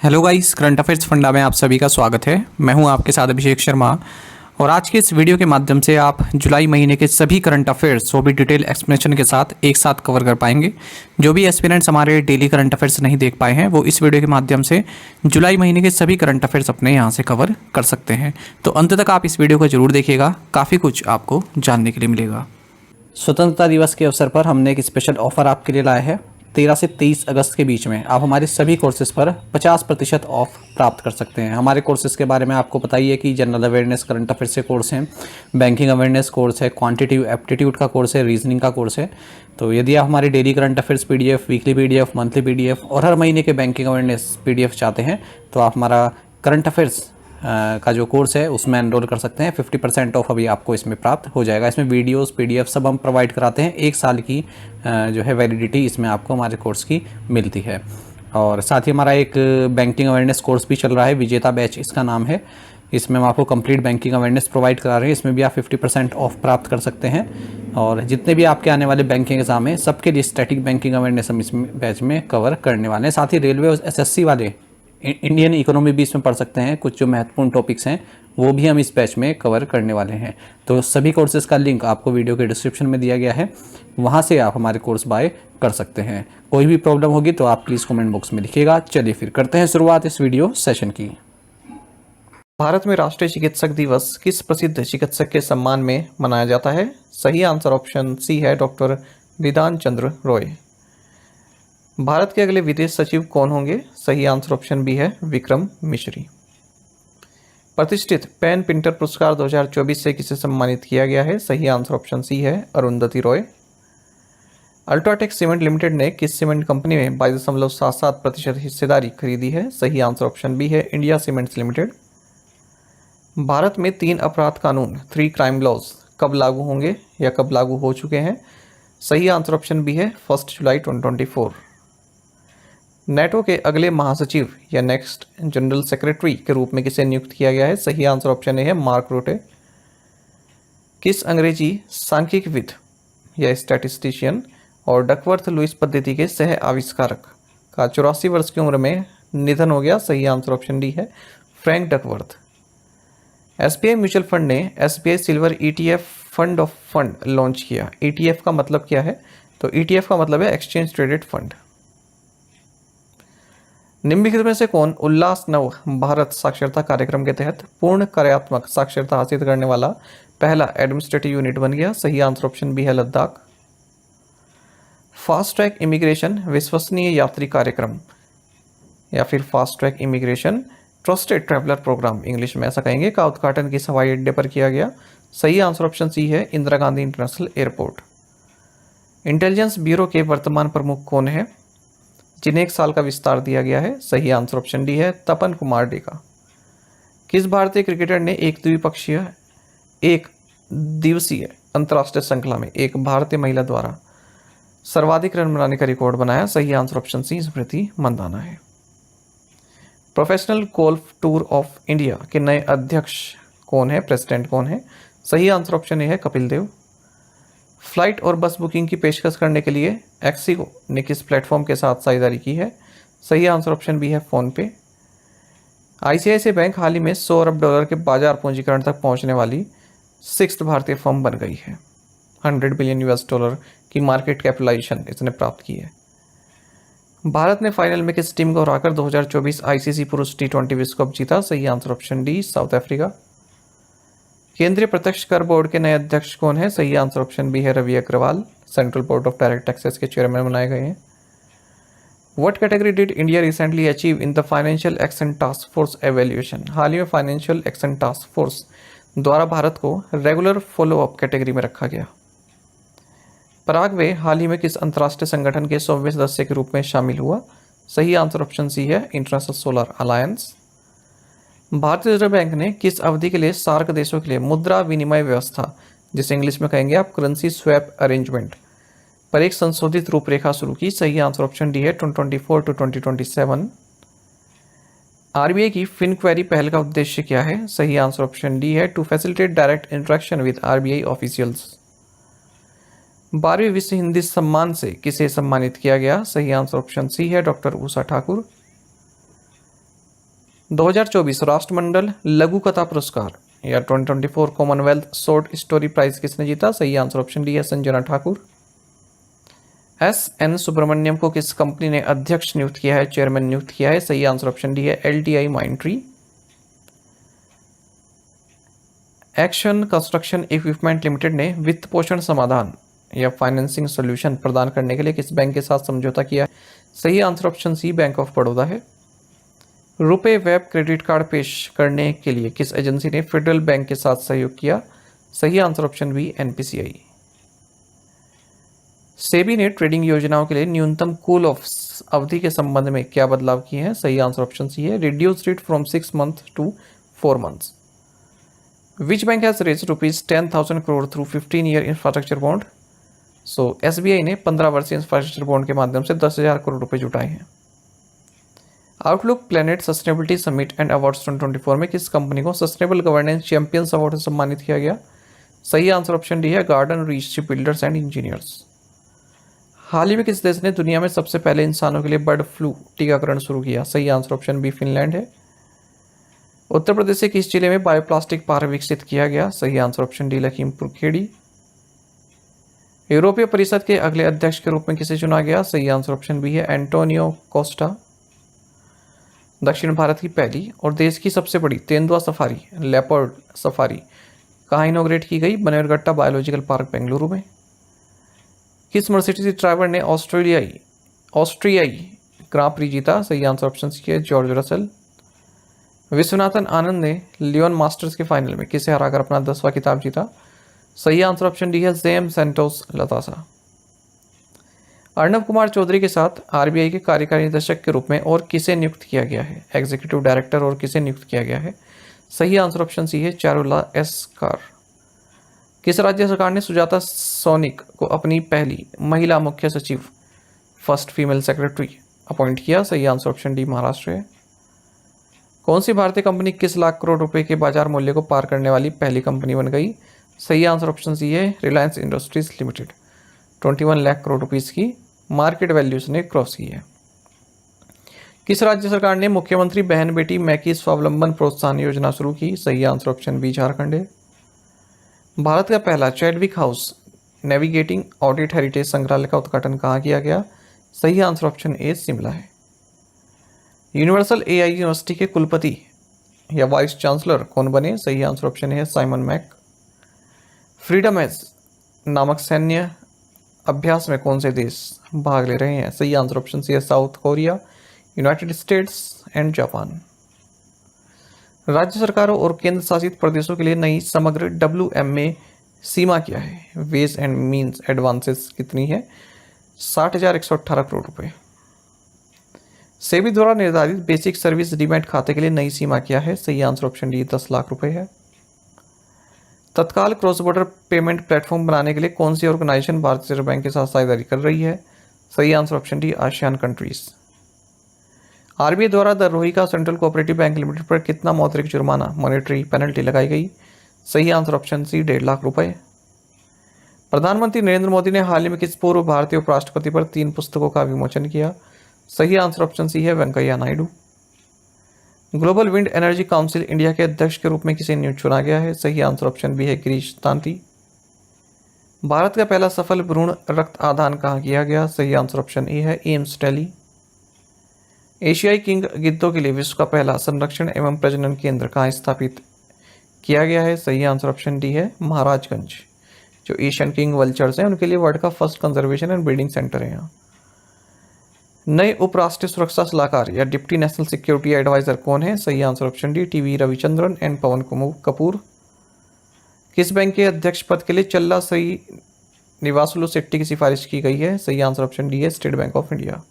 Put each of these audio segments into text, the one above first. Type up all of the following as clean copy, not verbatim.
Hello guys, current affairs funda में आप सभी का स्वागत है। मैं हूं आपके साथ अभिषेक शर्मा और आज के इस वीडियो के माध्यम से आप जुलाई महीने के सभी करंट अफेयर्स वो भी डिटेल एक्सप्लेनेशन के साथ एक साथ कवर कर पाएंगे। जो भी एस्पिरेंट्स हमारे डेली करंट अफेयर्स नहीं देख पाए हैं वो इस वीडियो के माध्यम से जुलाई महीने के सभी करंट अफेयर्स अपने यहाँ से कवर कर सकते हैं। तो अंत तक आप इस वीडियो को जरूर देखिएगा, काफ़ी कुछ आपको जानने के लिए मिलेगा। स्वतंत्रता दिवस के अवसर पर हमने एक स्पेशल ऑफर आपके लिए लाया है। 13 से 23 अगस्त के बीच में आप हमारे सभी कोर्सेज पर 50% ऑफ प्राप्त कर सकते हैं। हमारे कोर्सेज के बारे में आपको पता ही है कि जनरल अवेयरनेस करंट अफेयर्स के कोर्स हैं, बैंकिंग अवेयरनेस कोर्स है, क्वांटिटेटिव एप्टीट्यूड का कोर्स है, रीजनिंग का कोर्स है। तो यदि आप हमारे daily current affairs PDF, weekly PDF, monthly PDF और हर महीने के बैंकिंग अवेयरनेस पीडीएफ चाहते हैं तो आप हमारा करंट अफेयर्स का जो कोर्स है उसमें एनरोल कर सकते हैं। 50% ऑफ अभी आपको इसमें प्राप्त हो जाएगा। इसमें वीडियोस, पीडीएफ सब हम प्रोवाइड कराते हैं। 1 साल की जो है वैलिडिटी इसमें आपको हमारे कोर्स की मिलती है। और साथ ही हमारा एक बैंकिंग अवेयरनेस कोर्स भी चल रहा है, विजेता बैच इसका नाम है। इसमें हम आपको कंप्लीट बैंकिंग अवेयरनेस प्रोवाइड करा रहे हैं। इसमें भी आप 50% ऑफ प्राप्त कर सकते हैं। और जितने भी आपके आने वाले बैंकिंग एग्जाम हैं सबके लिए स्टैटिक बैंकिंग अवेयरनेस हम इसमें बैच में कवर करने वाले हैं। साथ ही रेलवे और एसएससी वाले इंडियन इकोनॉमी भी इसमें पढ़ सकते हैं। कुछ जो महत्वपूर्ण टॉपिक्स हैं वो भी हम इस बैच में कवर करने वाले हैं। तो सभी कोर्सेज का लिंक आपको वीडियो के डिस्क्रिप्शन में दिया गया है, वहाँ से आप हमारे कोर्स बाय कर सकते हैं। कोई भी प्रॉब्लम होगी तो आप प्लीज़ कमेंट बॉक्स में लिखिएगा। चलिए फिर करते हैं शुरुआत इस वीडियो सेशन की। भारत में राष्ट्रीय चिकित्सक दिवस किस प्रसिद्ध चिकित्सक के सम्मान में मनाया जाता है? सही आंसर ऑप्शन सी है, डॉक्टर बिधान चंद्र रॉय। भारत के अगले विदेश सचिव कौन होंगे? सही आंसर ऑप्शन बी है, विक्रम मिश्री। प्रतिष्ठित पेन पिंटर पुरस्कार 2024 से किसे सम्मानित किया गया है? सही आंसर ऑप्शन सी है, Arundhati Roy. UltraTech cement limited ने किस सीमेंट कंपनी में 22.77% हिस्सेदारी खरीदी है? सही आंसर ऑप्शन बी है, इंडिया सीमेंट्स लिमिटेड। भारत में 3 अपराध कानून, 3 क्राइम लॉज कब लागू होंगे या कब लागू हो चुके हैं? सही आंसर ऑप्शन बी है, 1 जुलाई 2024। नेटो के अगले महासचिव या नेक्स्ट जनरल सेक्रेटरी के रूप में किसे नियुक्त किया गया है? सही आंसर ऑप्शन ए है, मार्क रूटे। किस अंग्रेजी सांख्यिकीविद या स्टैटिस्टिशियन और डकवर्थ लुईस पद्धति के सह आविष्कारक का 84 वर्ष की उम्र में निधन हो गया? सही आंसर ऑप्शन डी है, Frank Duckworth. SBI mutual fund ने SBI silver ETF fund of fund launch किया। ईटीएफ का मतलब क्या है? तो ईटीएफ का मतलब है एक्सचेंज ट्रेडेड फंड। निम्नलिखित में से कौन उल्लास नव भारत साक्षरता कार्यक्रम के तहत पूर्ण कार्यात्मक साक्षरता हासिल करने वाला पहला एडमिनिस्ट्रेटिव यूनिट बन गया? सही आंसर ऑप्शन बी है, लद्दाख। फास्ट ट्रैक इमिग्रेशन विश्वसनीय यात्री कार्यक्रम या फिर fast track immigration trusted traveller programme English में ऐसा कहेंगे का उद्घाटन किस हवाई अड्डे पर किया गया? सही आंसर ऑप्शन सी है, Indira Gandhi international airport. Intelligence bureau के वर्तमान प्रमुख कौन है जिन्हें 1 साल का विस्तार दिया गया है? सही आंसर ऑप्शन डी है, तपन कुमार डेका। किस भारतीय क्रिकेटर ने एक दिवसीय अंतर्राष्ट्रीय श्रृंखला में एक भारतीय महिला द्वारा सर्वाधिक रन बनाने का रिकॉर्ड बनाया? सही आंसर ऑप्शन सी, स्मृति मंदाना है। Professional golf tour of India के नए अध्यक्ष कौन है, प्रेसिडेंट कौन है? सही आंसर ऑप्शन ए है, कपिल देव। फ्लाइट और बस बुकिंग की पेशकश करने के लिए एक्सिगो ने किस प्लेटफॉर्म के साथ साझेदारी की है? सही आंसर ऑप्शन बी है, फोन पे। आईसीआईसीआई बैंक हाल ही में $100 अरब के बाजार पूंजीकरण तक पहुंचने वाली 6th भारतीय फर्म बन गई है। $100 बिलियन की मार्केट कैपिटलाइजेशन इसने प्राप्त की है। भारत ने फाइनल में किस टीम को हराकर 2024 आईसीसी पुरुष T20 विश्व कप जीता? सही answer option D, south Africa. केंद्रीय प्रत्यक्ष कर बोर्ड के नए अध्यक्ष कौन है? सही आंसर ऑप्शन बी है, Ravi Agarwal. Central Board of Direct Taxes के चेयरमैन बनाए गए हैं। What category did India recently achieve in the Financial Action Task Force evaluation? हाल ही में फाइनेंशियल एक्शन टास्क फोर्स द्वारा भारत को रेगुलर फॉलोअप कैटेगरी में रखा गया। पराग्वे हाल ही में किस अंतर्राष्ट्रीय संगठन के 100वें सदस्य के रूप में शामिल हुआ? सही आंसर ऑप्शन सी है, इंटरनेशनल सोलर अलायंस। भारतीय रिजर्व बैंक ने किस अवधि के लिए सार्क देशों के लिए मुद्रा विनिमय व्यवस्था, जिसे इंग्लिश में कहेंगे आप करेंसी स्वैप अरेंजमेंट, पर एक संशोधित रूपरेखा शुरू की? सही आंसर ऑप्शन डी है, 2024 to 2027। आरबीआई की फिनक्वेरी पहल का उद्देश्य क्या है? सही आंसर ऑप्शन डी है, to facilitate direct interaction with RBI officials. 12वीं विश्व हिंदी सम्मान से किसे सम्मानित किया गया? सही आंसर ऑप्शन सी है, डॉक्टर उषा ठाकुर। 2024 राष्ट्रमंडल लघु कथा पुरस्कार या 2024 कॉमनवेल्थ शॉर्ट स्टोरी प्राइज किसने जीता? सही आंसर ऑप्शन डी है संजना ठाकुर। एस.एन. सुब्रमण्यम को किस कंपनी ने अध्यक्ष नियुक्त किया है, चेयरमैन नियुक्त किया है? सही आंसर ऑप्शन डी है LTI Mindtree. Action construction equipment limited ने वित्त पोषण समाधान या फाइनेंसिंग सॉल्यूशन प्रदान करने के लिए किस बैंक के साथ समझौता किया है? सही answer option C bank of Baroda है। रुपे वेब क्रेडिट कार्ड पेश करने के लिए किस एजेंसी ने फेडरल बैंक के साथ सहयोग किया? सही answer option B NPCI। SEBI ने ट्रेडिंग योजनाओं के लिए न्यूनतम कूल ऑफ अवधि के संबंध में क्या बदलाव किए हैं? सही आंसर ऑप्शन सी है reduced it from 6 months to 4 months। Which bank has raised ₹10,000 crore through 15-year infrastructure bond? So SBI ने 15 वर्षीय इंफ्रास्ट्रक्चर बॉन्ड के माध्यम से 10,000 करोड़ रुपए जुटाए हैं। Outlook planet sustainability summit and awards 2024 में किस कंपनी को सस्टेनेबल गवर्नेंस चैंपियंस अवार्ड से सम्मानित किया गया? सही आंसर ऑप्शन डी है Garden Reach ship builders and engineers. हाल ही में किस देश ने दुनिया में सबसे पहले इंसानों के लिए बर्ड फ्लू टीकाकरण शुरू किया? सही आंसर ऑप्शन बी फिनलैंड है। उत्तर प्रदेश के किस जिले में बायोप्लास्टिक पार्क विकसित किया गया? सही answer option D Lakhimpur Kheri. यूरोपीय परिषद के अगले अध्यक्ष के रूप में किसे चुना गया? सही आंसर ऑप्शन बी है एंटोनियो कोस्टा। दक्षिण भारत की पहली और देश की सबसे बड़ी तेंदुआ सफारी लेपर्ड सफारी कहाँ इनॉग्रेट की गई? बनेरघट्टा बायोलॉजिकल पार्क बेंगलुरु में। किस मर्सिडीज ड्राइवर ने ऑस्ट्रियाई ग्रां प्री जीता? सही आंसर ऑप्शन सी है जॉर्ज रसल। विश्वनाथन आनंद ने लियोन मास्टर्स के फाइनल में किसे हराकर अपना 10वां खिताब जीता? सही आंसर ऑप्शन डी है जेम सेंटोस लतासा। अर्णव कुमार चौधरी के साथ RBI के कार्यकारी निदेशक के रूप में और किसे नियुक्त किया गया है? एग्जीक्यूटिव डायरेक्टर और किसे नियुक्त किया गया है? सही आंसर ऑप्शन सी है चारुला एस कार। किस राज्य सरकार ने सुजाता सोनिक को अपनी पहली महिला मुख्य सचिव फर्स्ट फीमेल सेक्रेटरी अपॉइंट किया? सही आंसर ऑप्शन डी महाराष्ट्र है। कौन सी भारतीय कंपनी 21 लाख करोड़ रुपए के बाजार मूल्य को पार करने वाली पहली कंपनी बन गई? सही आंसर ऑप्शन सी है Reliance industries limited. 21 lakh crore rupees की मार्केट वैल्यूज ने क्रॉस की है। किस राज्य सरकार ने मुख्यमंत्री बहन बेटी मैकी स्वावलंबन प्रोत्साहन योजना शुरू की? सही आंसर ऑप्शन बी झारखंड है। भारत का पहला Chadwick house navigating audit heritage संग्रहालय का उद्घाटन कहाँ किया गया? सही आंसर ऑप्शन ए शिमला है। यूनिवर्सल AI यूनिवर्सिटी के कुलपति या वाइस चांसलर कौन बने? सही आंसर ऑप्शन है साइमन मैक। फ्रीडम एज नामक सैन्य अभ्यास में कौन से देश भाग ले रहे हैं? सही आंसर ऑप्शन सी है south Korea, United states and Japan. राज्य सरकारों और केंद्र शासित प्रदेशों के लिए नई समग्र WMA सीमा क्या है? वेज एंड मीन्स एडवांसेस कितनी है? 60,118 करोड़ रुपए। सेबी द्वारा निर्धारित बेसिक सर्विस डीमैट खाते के लिए नई सीमा क्या है? सही आंसर ऑप्शन डी 10 लाख रुपए है। तत्काल क्रॉस बॉर्डर पेमेंट प्लेटफॉर्म बनाने के लिए कौन सी ऑर्गेनाइजेशन भारतीय रिजर्व बैंक के साथ साझेदारी कर रही है? सही answer option D ASEAN countries. RBI द्वारा दररोही का सेंट्रल कोऑपरेटिव बैंक लिमिटेड पर कितना मौद्रिक जुर्माना मॉनेटरी पेनल्टी लगाई गई? सही आंसर ऑप्शन सी 1.5 लाख रुपए। प्रधानमंत्री नरेंद्र मोदी ने हाल ही में किस पूर्व भारतीय उपराष्ट्रपति पर 3 पुस्तकों का विमोचन किया? सही आंसर ऑप्शन सी है Venkaiah Naidu. Global wind energy council India के अध्यक्ष के रूप में किसे नियुक्त चुना गया है? सही आंसर ऑप्शन बी है गिरीश तांती। भारत का पहला सफल भ्रूण रक्त आदान कहाँ किया गया? सही आंसर ऑप्शन ए है एम्स दिल्ली। एशियाई किंग गिद्धों के लिए विश्व का पहला संरक्षण एवं प्रजनन केंद्र कहाँ स्थापित किया गया है? सही आंसर ऑप्शन डी है महाराजगंज। जो एशियन किंग वल्चर्स हैं उनके लिए वर्ल्ड का first conservation and breeding centre है यहाँ। नए उपराष्ट्रीय सुरक्षा सलाहकार या डिप्टी नेशनल सिक्योरिटी एडवाइजर कौन है? सही answer option D TV Ravichandran and Pavan Kapoor. किस बैंक के अध्यक्ष पद के लिए चल्ला श्रीनिवासुलु शेट्टी की सिफारिश की गई है? सही आंसर ऑप्शन डी है state bank of India.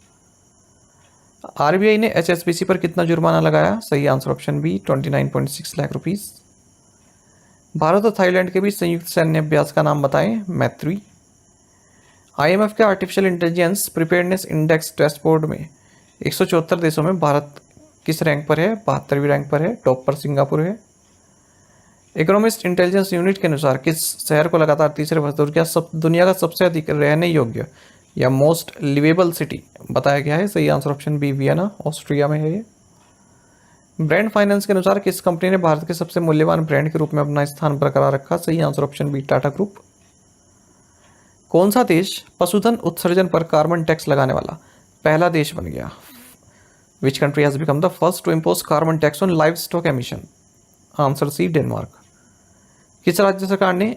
RBI ने HSBC पर कितना जुर्माना लगाया? सही answer option B 29.6 lakh rupees. Bharat और थाईलैंड के बीच संयुक्त सैन्य अभ्यास का नाम बताएं? मैत्री। IMF के artificial intelligence preparedness index dashboard में 174 देशों में भारत किस रैंक पर है? 72वीं रैंक पर है। टॉप पर सिंगापुर है। इकोनॉमिस्ट इंटेलिजेंस यूनिट के अनुसार किस शहर को लगातार तीसरे वर्ष दुनिया का सबसे अधिक रहने योग्य या मोस्ट लिवेबल सिटी बताया गया है? सही answer option B Vienna Austria में है ये। ब्रांड फाइनेंस के अनुसार किस कंपनी ने भारत के सबसे मूल्यवान ब्रांड के रूप में अपना स्थान बरकरार रखा? सही answer option B, Tata group. कौन सा देश पशुधन उत्सर्जन पर कार्बन टैक्स लगाने वाला पहला देश बन गया? Which country has become the first to impose carbon tax on livestock emission? Answer C, Denmark. किस राज्य सरकार ने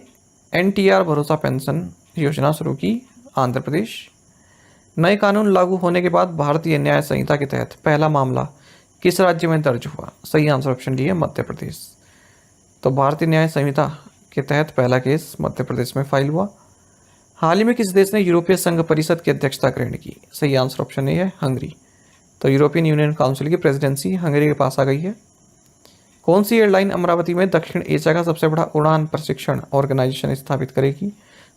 NTR भरोसा पेंशन योजना शुरू की? आंध्र प्रदेश। नए कानून लागू होने के बाद भारतीय न्याय संहिता के तहत पहला मामला किस राज्य में दर्ज हुआ? सही आंसर ऑप्शन डी है, मध्य प्रदेश। तो भारतीय न्याय संहिता के तहत पहला केस मध्य प्रदेश में फाइल हुआ। हाल ही में किस देश ने यूरोपीय संघ परिषद की अध्यक्षता ग्रहण की? सही आंसर ऑप्शन ए है, हंगरी। तो यूरोपियन यूनियन काउंसिल की प्रेसिडेंसी हंगरी के पास आ गई है। कौन सी एयरलाइन अमरावती में दक्षिण एशिया का सबसे बड़ा उड़ान प्रशिक्षण ऑर्गेनाइजेशन स्थापित करेगी?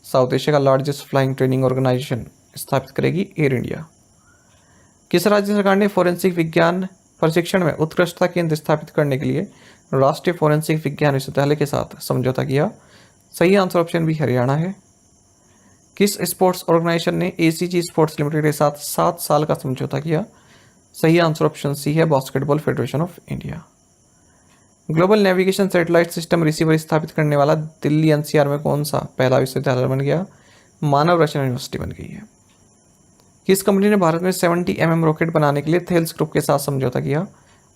साउथ एशिया का लार्जेस्ट फ्लाइंग ट्रेनिंग ऑर्गेनाइजेशन स्थापित करेगी एयर इंडिया। किस राज्य सरकार ने फोरेंसिक विज्ञान प्रशिक्षण में उत्कृष्टता केंद्र स्थापित करने के लिए राष्ट्रीय फोरेंसिक विज्ञान विश्वविद्यालय के साथ समझौता किया? सही आंसर ऑप्शन बी, हरियाणा है। किस स्पोर्ट्स ऑर्गेनाइजेशन ने ACG स्पोर्ट्स लिमिटेड के साथ 7 साल का समझौता किया? सही आंसर ऑप्शन सी है, basketball federation of India. Global navigation satellite system receiver स्थापित करने वाला दिल्ली NCR में कौन सा पहला विश्वविद्यालय बन गया? मानव रचना यूनिवर्सिटी बन गई है। किस कंपनी ने भारत में 70 mm रॉकेट बनाने के लिए थेल्स ग्रुप के साथ समझौता किया?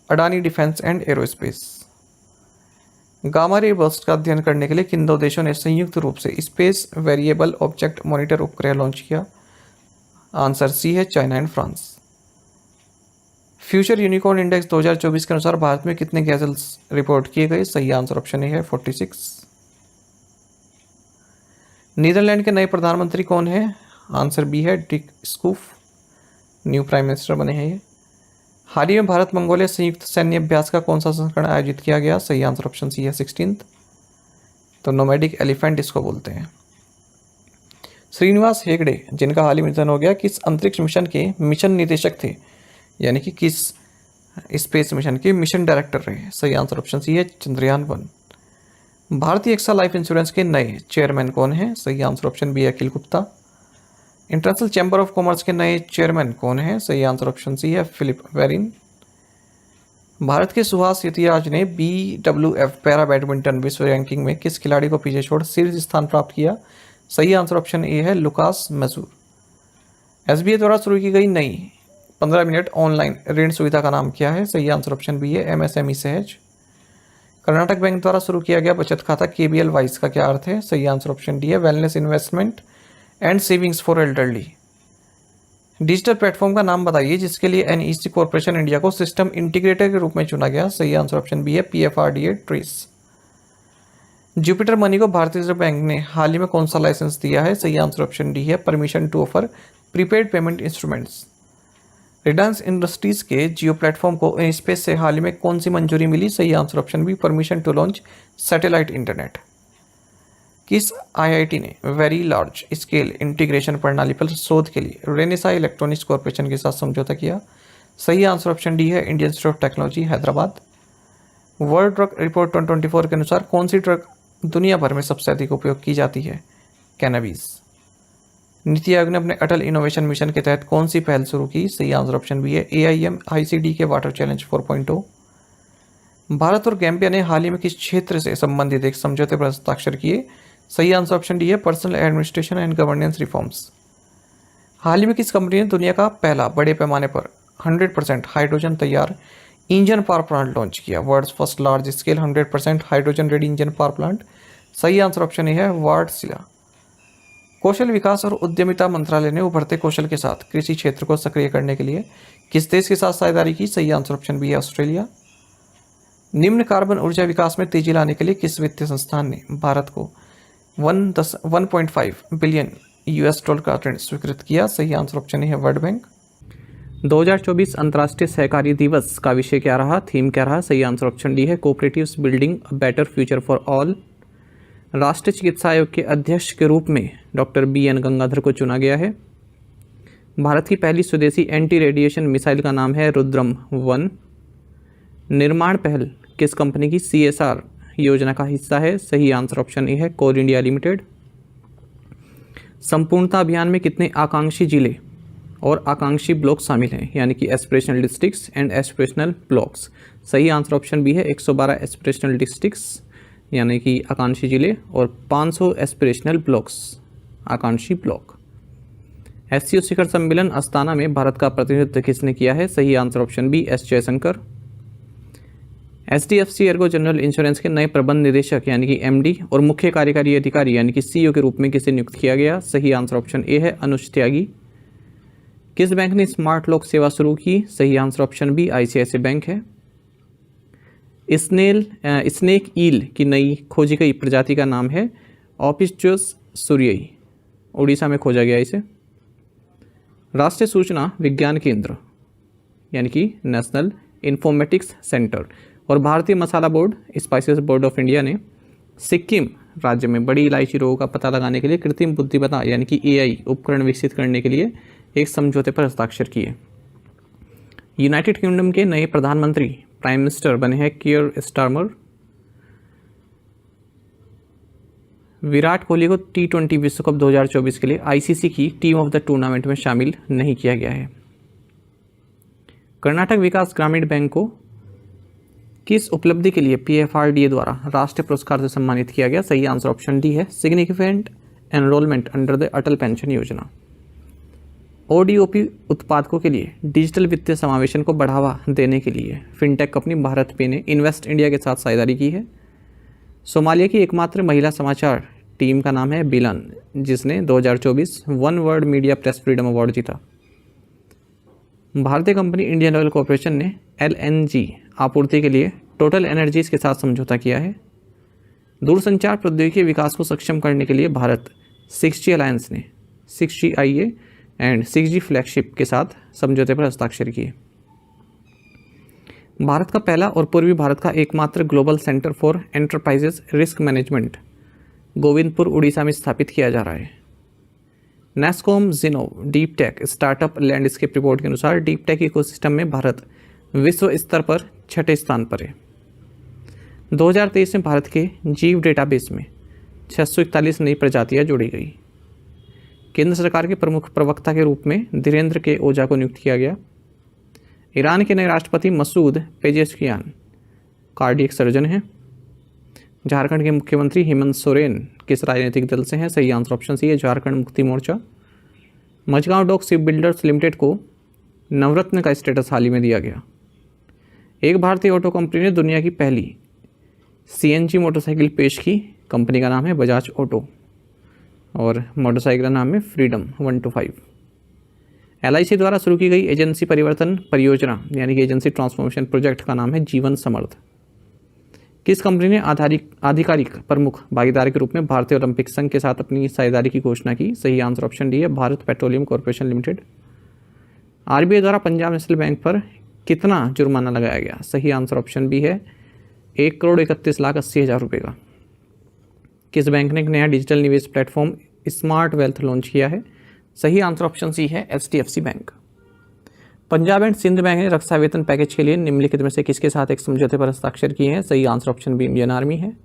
Adani defence and aerospace. Gamma ray burst का अध्ययन करने के लिए किन 2 देशों ने संयुक्त रूप से स्पेस वेरिएबल ऑब्जेक्ट मॉनिटर उपग्रह लॉन्च किया? आंसर सी है, China and France. Future unicorn index 2024 के अनुसार भारत में कितने गैजेल्स रिपोर्ट किए गए? सही आंसर ऑप्शन ए है, 46। नीदरलैंड के नए प्रधानमंत्री कौन है? आंसर बी है, डिक स्कूफ। न्यू प्राइम मिनिस्टर बने हैं ये। हाल ही में भारत मंगोलिया संयुक्त सैन्य अभ्यास का कौन सा संस्करण आयोजित किया गया? सही आंसर ऑप्शन सी है, 16th। तो नोमैडिक एलिफेंट इसको बोलते हैं। श्रीनिवास हेगड़े जिनका हाल ही में निधन हो गया, किस अंतरिक्ष मिशन के मिशन निदेशक थे? यानी कि किस स्पेस मिशन के मिशन डायरेक्टर रहे? सही आंसर ऑप्शन सी है, चंद्रयान 1। भारतीय एक्सा लाइफ इंश्योरेंस के नए चेयरमैन कौन है? सही answer option B, Akhil Gupta. International Chamber of Commerce के नए चेयरमैन कौन है? सही आंसर ऑप्शन सी है, फिलिप वेरिन। भारत के सुहास यतिराज ने BWF पैरा बैडमिंटन विश्व रैंकिंग में किस खिलाड़ी को पीछे छोड़ शीर्ष स्थान प्राप्त किया? सही आंसर ऑप्शन ए है, लुकास मैसूर। SBI द्वारा शुरू की गई नई 15 मिनट ऑनलाइन ऋण सुविधा का नाम क्या है? सही आंसर ऑप्शन बी है, MSME सहज। कर्नाटक बैंक द्वारा शुरू किया गया बचत खाता KBL वाइस का क्या अर्थ है? सही आंसर ऑप्शन डी है, wellness investment and savings for elderly. Digital platform का नाम बताइए जिसके लिए NEC कॉर्पोरेशन इंडिया को सिस्टम इंटीग्रेटर के रूप में चुना गया? सही आंसर ऑप्शन बी है, PFRDA ट्रेस। जुपिटर मनी को भारतीय रिजर्व बैंक ने हाल ही में कौन सा लाइसेंस दिया है? सही आंसर ऑप्शन डी है, permission to offer prepaid payment instruments. Reliance Industries के जियो प्लेटफॉर्म को स्पेस से हाल ही में कौन सी मंजूरी मिली? सही answer option B, permission to launch satellite internet. किस IIT ने वेरी लार्ज स्केल इंटीग्रेशन प्रणाली पर शोध के लिए रेनेसा इलेक्ट्रॉनिक्स कॉर्पोरेशन के साथ समझौता किया? सही आंसर ऑप्शन डी है, Indian institute of technology Hyderabad. World drug report 2024 के अनुसार कौन सी ड्रग दुनिया भर में सबसे अधिक उपयोग की जाती है? कैनबिस। नीति आयोग ने अपने अटल इनोवेशन मिशन के तहत कौन सी पहल शुरू की? सही आंसर ऑप्शन बी है, AIM-ICD के वाटर चैलेंज 4.0। भारत और गैम्बिया ने हाल ही में किस क्षेत्र से संबंधित एक समझौते पर हस्ताक्षर किए? सही आंसर ऑप्शन डी है, personnel administration and governance reforms. हाल ही में किस कंपनी ने दुनिया का पहला बड़े पैमाने पर 100% हाइड्रोजन तैयार इंजन पावर प्लांट लॉन्च किया? World's first large scale 100% hydrogen ready engine power plant. सही आंसर ऑप्शन ए है, वार्डसिला। कौशल विकास और उद्यमिता मंत्रालय ने उभरते कौशल के साथ कृषि क्षेत्र को सक्रिय करने के लिए किस देश के साथ साझेदारी की? सही आंसर ऑप्शन बी है, ऑस्ट्रेलिया। निम्न कार्बन ऊर्जा विकास में तेजी लाने के लिए किस वित्तीय संस्थान ने भारत को 1.5 बिलियन $US का ऋण स्वीकृत किया? सही आंसर ऑप्शन है, वर्ल्ड बैंक। 2024 अंतर्राष्ट्रीय सहकारी दिवस का विषय क्या रहा? थीम क्या रहा? सही आंसर ऑप्शन डी है, cooperatives building a better future for all. राष्ट्रीय चिकित्सा आयोग के अध्यक्ष के रूप में डॉक्टर BN गंगाधर को चुना गया है। भारत की पहली स्वदेशी एंटी रेडिएशन मिसाइल का नाम है रुद्रम 1। निर्माण पहल किस कंपनी की CSR योजना का हिस्सा है? सही आंसर ऑप्शन ए है, कोल इंडिया लिमिटेड। संपूर्णता अभियान में कितने आकांक्षी जिले और आकांक्षी ब्लॉक शामिल हैं, यानी कि aspirational districts and aspirational blocks. सही आंसर ऑप्शन बी है, 112 एस्पिरेशनल डिस्ट्रिक्ट्स यानी कि आकांक्षी जिले और 500 एस्पिरेशनल ब्लॉक्स आकांक्षी ब्लॉक। एससीओ शिखर सम्मेलन अस्ताना में भारत का प्रतिनिधित्व किसने किया है? सही answer option B, S Jaishankar. HDFC Ergo general insurance के नए प्रबंध निदेशक यानी कि एमडी और मुख्य कार्यकारी अधिकारी यानी कि सीईओ के रूप में किसे नियुक्त किया गया? सही आंसर ऑप्शन ए है, अनुज त्यागी। किस बैंक ने स्मार्ट लॉक सेवा शुरू की? सही answer option B, ICICI bank है। स्नेक ईल की नई खोजी गई प्रजाति का नाम है ऑपिस्टियोस सूर्यई, उड़ीसा में खोजा गया इसे। राष्ट्रीय सूचना विज्ञान केंद्र यानी कि नेशनल इंफॉर्मेटिक्स सेंटर और भारतीय मसाला board spices board of India ने सिक्किम राज्य में बड़ी इलायची रोग का पता लगाने के लिए कृत्रिम बुद्धिमत्ता यानी कि एआई उपकरण विकसित करने के लिए एक समझौते पर हस्ताक्षर किए। यूनाइटेड किंगडम के नए प्रधानमंत्री प्राइम मिनिस्टर बने हैं कियर स्टारमर। विराट कोहली को T20 विश्व कप 2024 के लिए आईसीसी की टीम ऑफ द टूर्नामेंट में शामिल नहीं किया गया है। कर्नाटक विकास ग्रामीण बैंक को किस उपलब्धि के लिए पीएफआरडीए द्वारा राष्ट्रीय पुरस्कार से सम्मानित किया गया? सही आंसर ऑप्शन डी है, significant enrolment under the Atal pension योजना। ओडीओपी उत्पादकों के लिए डिजिटल वित्तीय समावेशन को बढ़ावा देने के लिए फिनटेक कंपनी भारत पे ने इन्वेस्ट इंडिया के साथ साझेदारी की है। सोमालिया की एकमात्र महिला समाचार टीम का नाम है बिलन, जिसने 2024 one world media press freedom award जीता। भारतीय कंपनी इंडियन ऑयल कॉर्पोरेशन ने एलएनजी आपूर्ति के लिए टोटल एनर्जीज के साथ समझौता किया है। दूरसंचार प्रौद्योगिकी विकास को सक्षम करने के लिए भारत 6G अलायंस ने 6GIA एंड 6G फ्लैगशिप के साथ समझौते पर हस्ताक्षर किए। भारत का पहला और पूर्वी भारत का एकमात्र global centre for enterprises risk management Govindpur Orissa में स्थापित किया जा रहा है। NASSCOM Zinnov deep tech startup landscape report के अनुसार डीप टेक इकोसिस्टम में भारत विश्व स्तर पर 6ठे स्थान पर है। 2023 में भारत के जीव डेटाबेस में 641 नई प्रजातियां जोड़ी गई। केंद्र सरकार के प्रमुख प्रवक्ता के रूप में धीरेन्द्र के ओझा को नियुक्त किया गया। ईरान के नए राष्ट्रपति मसूद पेजेशकियान कार्डियक सर्जन हैं। झारखंड के मुख्यमंत्री हेमंत सोरेन किस राजनीतिक दल से हैं? सही आंसर ऑप्शन सी है, Jharkhand Mukti Morcha. Mazagon dock ship builders limited को नवरत्न का स्टेटस हाल ही में दिया गया। एक भारतीय ऑटो कंपनी ने दुनिया की पहली CNG मोटरसाइकिल पेश की। कंपनी का नाम है बजाज ऑटो और मोटरसाइकिल का नाम है फ्रीडम 125। LIC द्वारा शुरू की गई एजेंसी परिवर्तन परियोजना यानी कि एजेंसी ट्रांसफॉर्मेशन प्रोजेक्ट का नाम है जीवन समर्थ। किस कंपनी ने आधिकारिक प्रमुख भागीदार के रूप में भारतीय ओलंपिक संघ के साथ अपनी साझेदारी की घोषणा की? सही आंसर ऑप्शन डी है, Bharat petroleum corporation limited. RBI द्वारा पंजाब नेशनल बैंक पर कितना जुर्माना लगाया गया? सही आंसर ऑप्शन बी है, 1,31,80,000 रुपये का। किस बैंक ने एक नया डिजिटल निवेश प्लेटफॉर्म स्मार्ट वेल्थ लॉन्च किया है? सही आंसर ऑप्शन सी है, HDFC bank. Punjab and Sind bank ने रक्षा वेतन पैकेज के लिए निम्नलिखित में से किसके साथ एक समझौते पर हस्ताक्षर किए हैं? सही answer option B, Indian army है।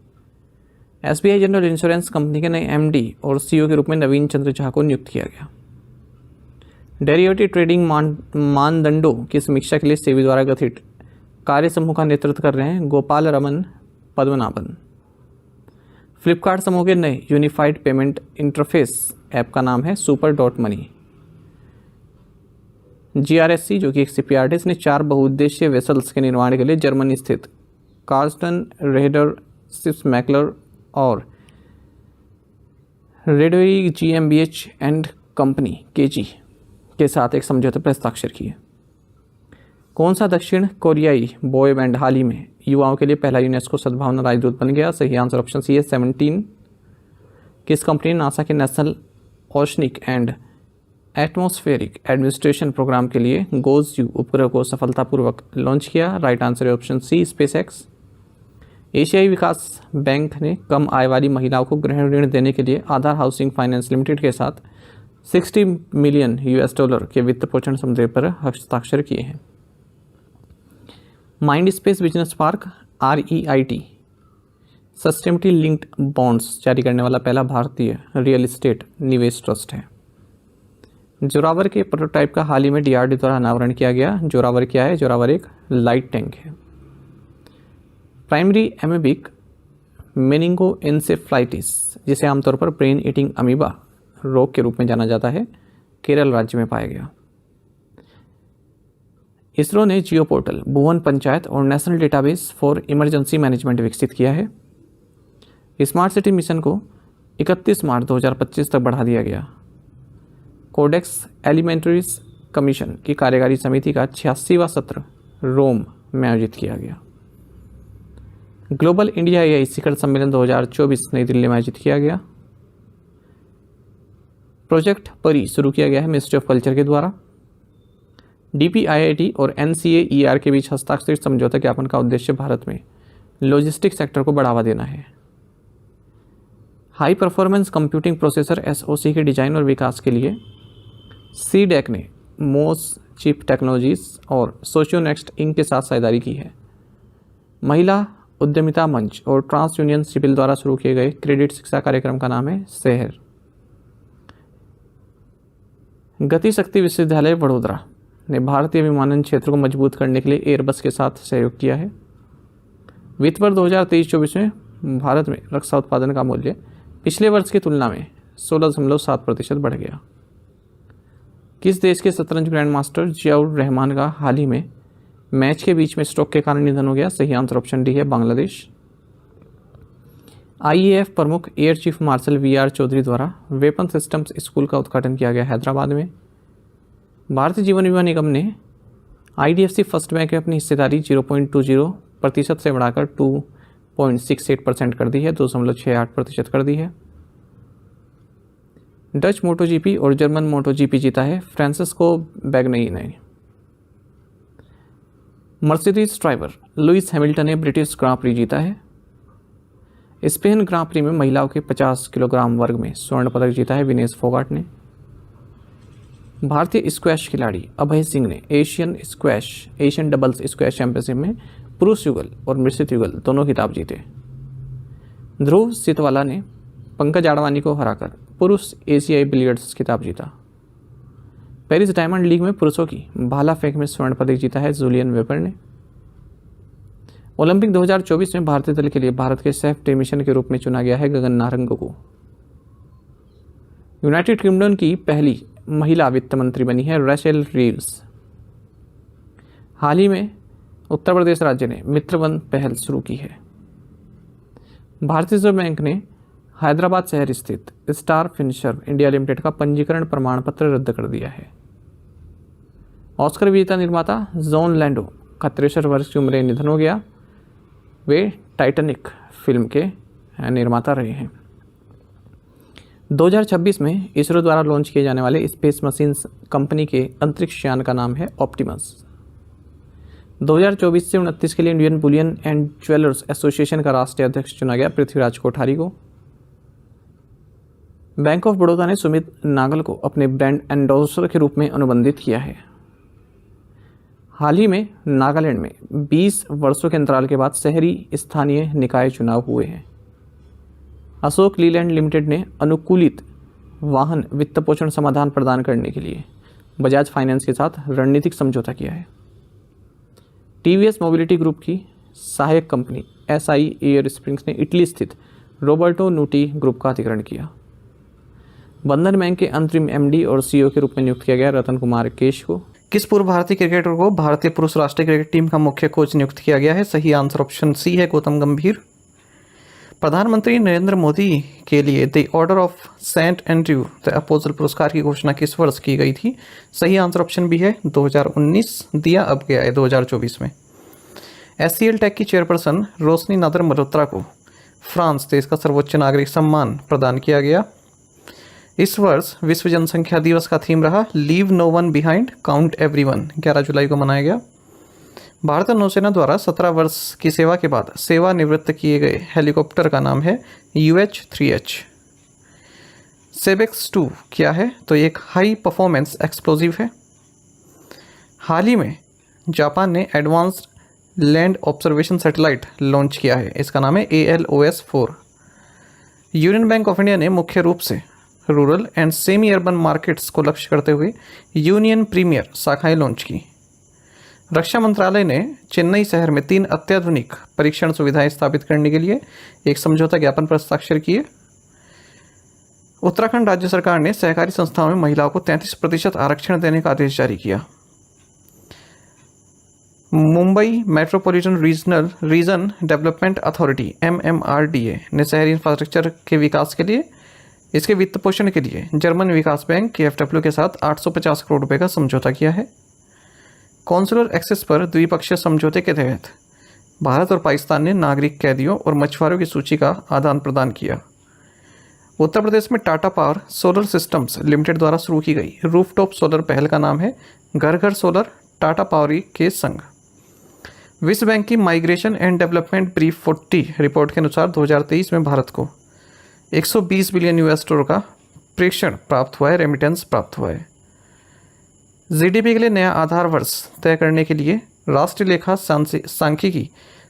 SBI जनरल इंश्योरेंस कंपनी के नए MD और CEO के रूप में नवीन चंद्र झा को नियुक्त किया गया। डेरिवेटिव ट्रेडिंग मानदंडों की समीक्षा के लिए सेबी द्वारा गठित कार्य समूह का नेतृत्व कर रहे हैं गोपाल रमन पद्मनाभन। फ्लिपकार्ट समूह के नए यूनिफाइड पेमेंट इंटरफेस ऐप का नाम है सुपर.मनी। GRSC जो कि एक शिपयार्ड है, इसने 4 बहुउद्देशीय वेसल्स के निर्माण के लिए जर्मनी स्थित कार्स्टन रेडर शिप्स मैकलर और रेडवेरी GmbH एंड कंपनी KG के साथ एक समझौते पर हस्ताक्षर किए। कौन सा दक्षिण कोरियाई बॉय बैंड हाल ही में युवाओं के लिए पहला यूनेस्को सद्भावना राजदूत बन गया? सही आंसर ऑप्शन सी है, 17। किस कंपनी ने नासा के National Oceanic and Atmospheric Administration programme के लिए गोज़-यू उपग्रह को सफलतापूर्वक लॉन्च किया? राइट आंसर है ऑप्शन सी, स्पेसएक्स। एशियाई विकास बैंक ने कम आय वाली महिलाओं को गृह ऋण देने के लिए आधार हाउसिंग फाइनेंस लिमिटेड के साथ $60 मिलियन के वित्त पोषण समझौते पर हस्ताक्षर किए हैं। Mind space business park REIT sustainability linked bonds जारी करने वाला पहला भारतीय रियल एस्टेट निवेश ट्रस्ट है। जोरावर के प्रोटोटाइप का हाल ही में डीआरडीओ द्वारा अनावरण किया गया। जोरावर क्या है? जोरावर एक लाइट टैंक है। प्राइमरी एमीबिक मेनिंगोएन्सेफ्लाइटिस, जिसे आमतौर पर ब्रेन ईटिंग अमीबा रोग के रूप में जाना जाता है, केरल राज्य में पाया गया। इसरो ने जियो पोर्टल, भुवन पंचायत और national database for emergency management विकसित किया है। स्मार्ट सिटी मिशन को 31 मार्च 2025 तक बढ़ा दिया गया। कोडेक्स एलिमेंट्रीज कमीशन की कार्यकारी समिति का 86वां सत्र रोम में आयोजित किया गया। ग्लोबल इंडिया एआई शिखर सम्मेलन 2024 नई दिल्ली में आयोजित किया गया। प्रोजेक्ट परी शुरू किया गया है मिनिस्ट्री ऑफ कल्चर के द्वारा। डीपीआईआईटी और एनसीएईआर के बीच हस्ताक्षरित समझौता ज्ञापन का उद्देश्य भारत में लॉजिस्टिक्स सेक्टर को बढ़ावा देना है। High performance computing processor SOC के डिजाइन और विकास के लिए सीडेक ने मोस चिप टेक्नोलॉजीज और सोशियोनेक्स्ट इंक के साथ साझेदारी की है। महिला उद्यमिता मंच और ट्रांस यूनियन सिविल द्वारा शुरू किए गए क्रेडिट शिक्षा कार्यक्रम का नाम है शहर। गति शक्ति विश्वविद्यालय वडोदरा ने भारतीय विमानन क्षेत्र को मजबूत करने के लिए एयरबस के साथ सहयोग किया है। वित्त वर्ष 2023-24 में भारत में रक्षा उत्पादन का मूल्य पिछले वर्ष की तुलना में 16.7% बढ़ गया। किस देश के शतरंज ग्रैंड मास्टर जियाउर रहमान का हाल ही में मैच के बीच में स्ट्रोक के कारण निधन हो गया? सही आंसर ऑप्शन डी है, बांग्लादेश। आईएएफ प्रमुख air chief marshal VR Chaudhari द्वारा वेपन सिस्टम्स स्कूल का उद्घाटन किया गया हैदराबाद में। भारतीय जीवन बीमा निगम ने आईडीएफसी फर्स्ट बैंक में अपनी हिस्सेदारी 0.20% से बढ़ाकर 2.68% कर दी है, 2.68% कर दी है। डच मोटोजीपी और जर्मन मोटोजीपी जीता है फ्रांसिस्को बैगनई ने। मर्सिडीज ड्राइवर लुइस हैमिल्टन ने ब्रिटिश ग्रां प्री जीता है। स्पेन ग्रां प्री में महिलाओं के 50 किलोग्राम वर्ग में स्वर्ण पदक जीता है विनेश फोगाट ने। भारतीय स्क्वैश खिलाड़ी अभय सिंह ने एशियन डबल्स स्क्वैश चैंपियनशिप में पुरुष युगल और मिश्रित युगल दोनों खिताब जीते। ध्रुव सितवाला ने पंकज आडवाणी को हराकर पुरुष एशियाई बिलियर्ड्स खिताब जीता। पेरिस डायमंड लीग में पुरुषों की भाला फेंक में स्वर्ण पदक जीता है जूलियन वेपर ने। ओलंपिक 2024 में भारतीय दल के लिए भारत के सेफ्टी मिशन के रूप में चुना गया है गगन नारंग को। यूनाइटेड किंगडम की पहली महिला वित्त मंत्री बनी है रेचेल रीव्स। हाल ही में उत्तर प्रदेश राज्य ने मित्रवन पहल शुरू की है। भारतीय रिजर्व बैंक ने हैदराबाद शहर स्थित स्टार फिनसर्व इंडिया लिमिटेड का पंजीकरण प्रमाण पत्र रद्द कर दिया है। ऑस्कर विजेता निर्माता जॉन लैंडो का 63 वर्ष की उम्र में निधन हो गया। वे टाइटैनिक फिल्म के निर्माता रहे हैं। 2026 में इसरो द्वारा लॉन्च किए जाने वाले स्पेस मशीन्स कंपनी के अंतरिक्ष यान का नाम है ऑप्टिमस। 2024 से 29 के लिए Indian Boolean and jewellers association का राष्ट्रीय अध्यक्ष चुना गया पृथ्वीराज कोठारी को। बैंक ऑफ बड़ौदा ने सुमित नागल को अपने ब्रांड एंडोसर के रूप में अनुबंधित किया है। हाल ही में नागालैंड में 20 वर्षों के अंतराल के बाद शहरी स्थानीय निकाय चुनाव हुए हैं। अशोक लीलैंड लिमिटेड ने अनुकूलित वाहन वित्त पोषण समाधान प्रदान करने के लिए बजाज फाइनेंस के साथ रणनीतिक समझौता किया है। टीवीएस मोबिलिटी ग्रुप की सहायक कंपनी एसआई एयर स्प्रिंग्स ने इटली स्थित रोबर्टो नूटी ग्रुप का अधिग्रहण किया। बंधन बैंक के अंतरिम एमडी और सीईओ के रूप में नियुक्त किया गया रतन कुमार केश को। किस पूर्व भारतीय क्रिकेटर को भारतीय पुरुष राष्ट्रीय क्रिकेट टीम का मुख्य कोच नियुक्त किया गया है? सही आंसर ऑप्शन सी है, गौतम गंभीर। प्रधानमंत्री नरेंद्र मोदी के लिए the order of Saint Andrew the Apostle पुरस्कार की घोषणा किस वर्ष की गई थी? सही आंसर ऑप्शन बी है, 2019। दिया अब गया है 2024 में। एससीएल टेक की चेयरपर्सन रोशनी नादर मल्होत्रा को फ्रांस देश का सर्वोच्च नागरिक सम्मान प्रदान किया गया। इस वर्ष विश्व जनसंख्या दिवस का थीम रहा leave no one behind count everyone. 11 जुलाई को मनाया गया। भारतीय नौसेना द्वारा 17 वर्ष की सेवा के बाद सेवानिवृत्त किए गए हेलीकॉप्टर का नाम है UH-3H। सेबेक्स 2 क्या है? तो एक हाई परफॉर्मेंस एक्सप्लोजिव है। हाल ही में जापान ने advanced land observation satellite launch किया है। इसका नाम है ALOS-4। Union bank of India ने मुख्य रूप से rural and semi urban markets को लक्ष्य करते हुए यूनियन प्रीमियर शाखाएं लॉन्च की। रक्षा मंत्रालय ने चेन्नई शहर में 3 अत्याधुनिक परीक्षण सुविधाएं स्थापित करने के लिए एक समझौता ज्ञापन पर हस्ताक्षर किए। उत्तराखंड राज्य सरकार ने सहकारी संस्थाओं में महिलाओं को 33% आरक्षण देने का आदेश जारी किया। Mumbai metropolitan region development authority MMRDA ने शहरी इंफ्रास्ट्रक्चर के विकास के लिए इसके वित्त पोषण के लिए जर्मन विकास बैंक KfW के साथ 850 करोड़ रुपए का समझौता किया है। कॉन्सुलर एक्सेस पर द्विपक्षीय समझौते के तहत भारत और पाकिस्तान ने नागरिक कैदियों और मछुआरों की सूची का आदान प्रदान किया। उत्तर प्रदेश में Tata power solar systems limited द्वारा शुरू की गई रूफटॉप सोलर पहल का नाम है घर घर सोलर टाटा पावर के संग। विश्व बैंक की migration and development brief 40 report के अनुसार 2023 में भारत को 120 बिलियन US$ का प्रेषण प्राप्त हुआ है, रेमिटेंस प्राप्त हुआ है। GDP के लिए नया आधार वर्ष तय करने के लिए राष्ट्रीय लेखा सांख्यिकी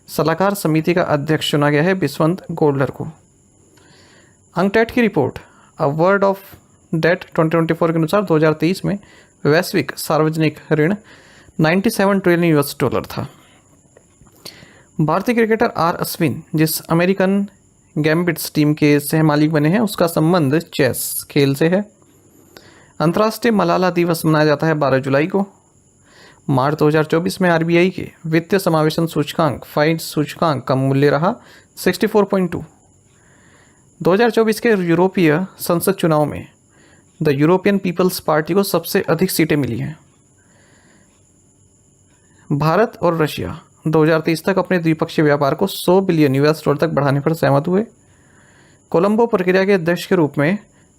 सलाहकार समिति का अध्यक्ष चुना गया है बिस्वंत गोल्डर को। अंकटैट की report a world of debt 2024 के अनुसार 2023 में वैश्विक सार्वजनिक ऋण 97 ट्रिलियन US$ था। भारतीय क्रिकेटर आर अश्विन जिस अमेरिकन गैम्बिट्स टीम के सह मालिक बने हैं उसका संबंध चेस खेल से है। अंतर्राष्ट्रीय मलाला दिवस मनाया जाता है 12 जुलाई को। मार्च 2024 में RBI के वित्तीय समावेशन सूचकांक फाइड सूचकांक का मूल्य रहा 64.2। 2024 के यूरोपीय संसद चुनाव में द यूरोपियन पीपल्स पार्टी को सबसे अधिक सीटें मिली हैं। भारत और रशिया 2023 तक अपने द्विपक्षीय व्यापार को 100 बिलियन US$ तक बढ़ाने पर सहमत हुए। कोलंबो प्रक्रिया के अध्यक्ष के रूप में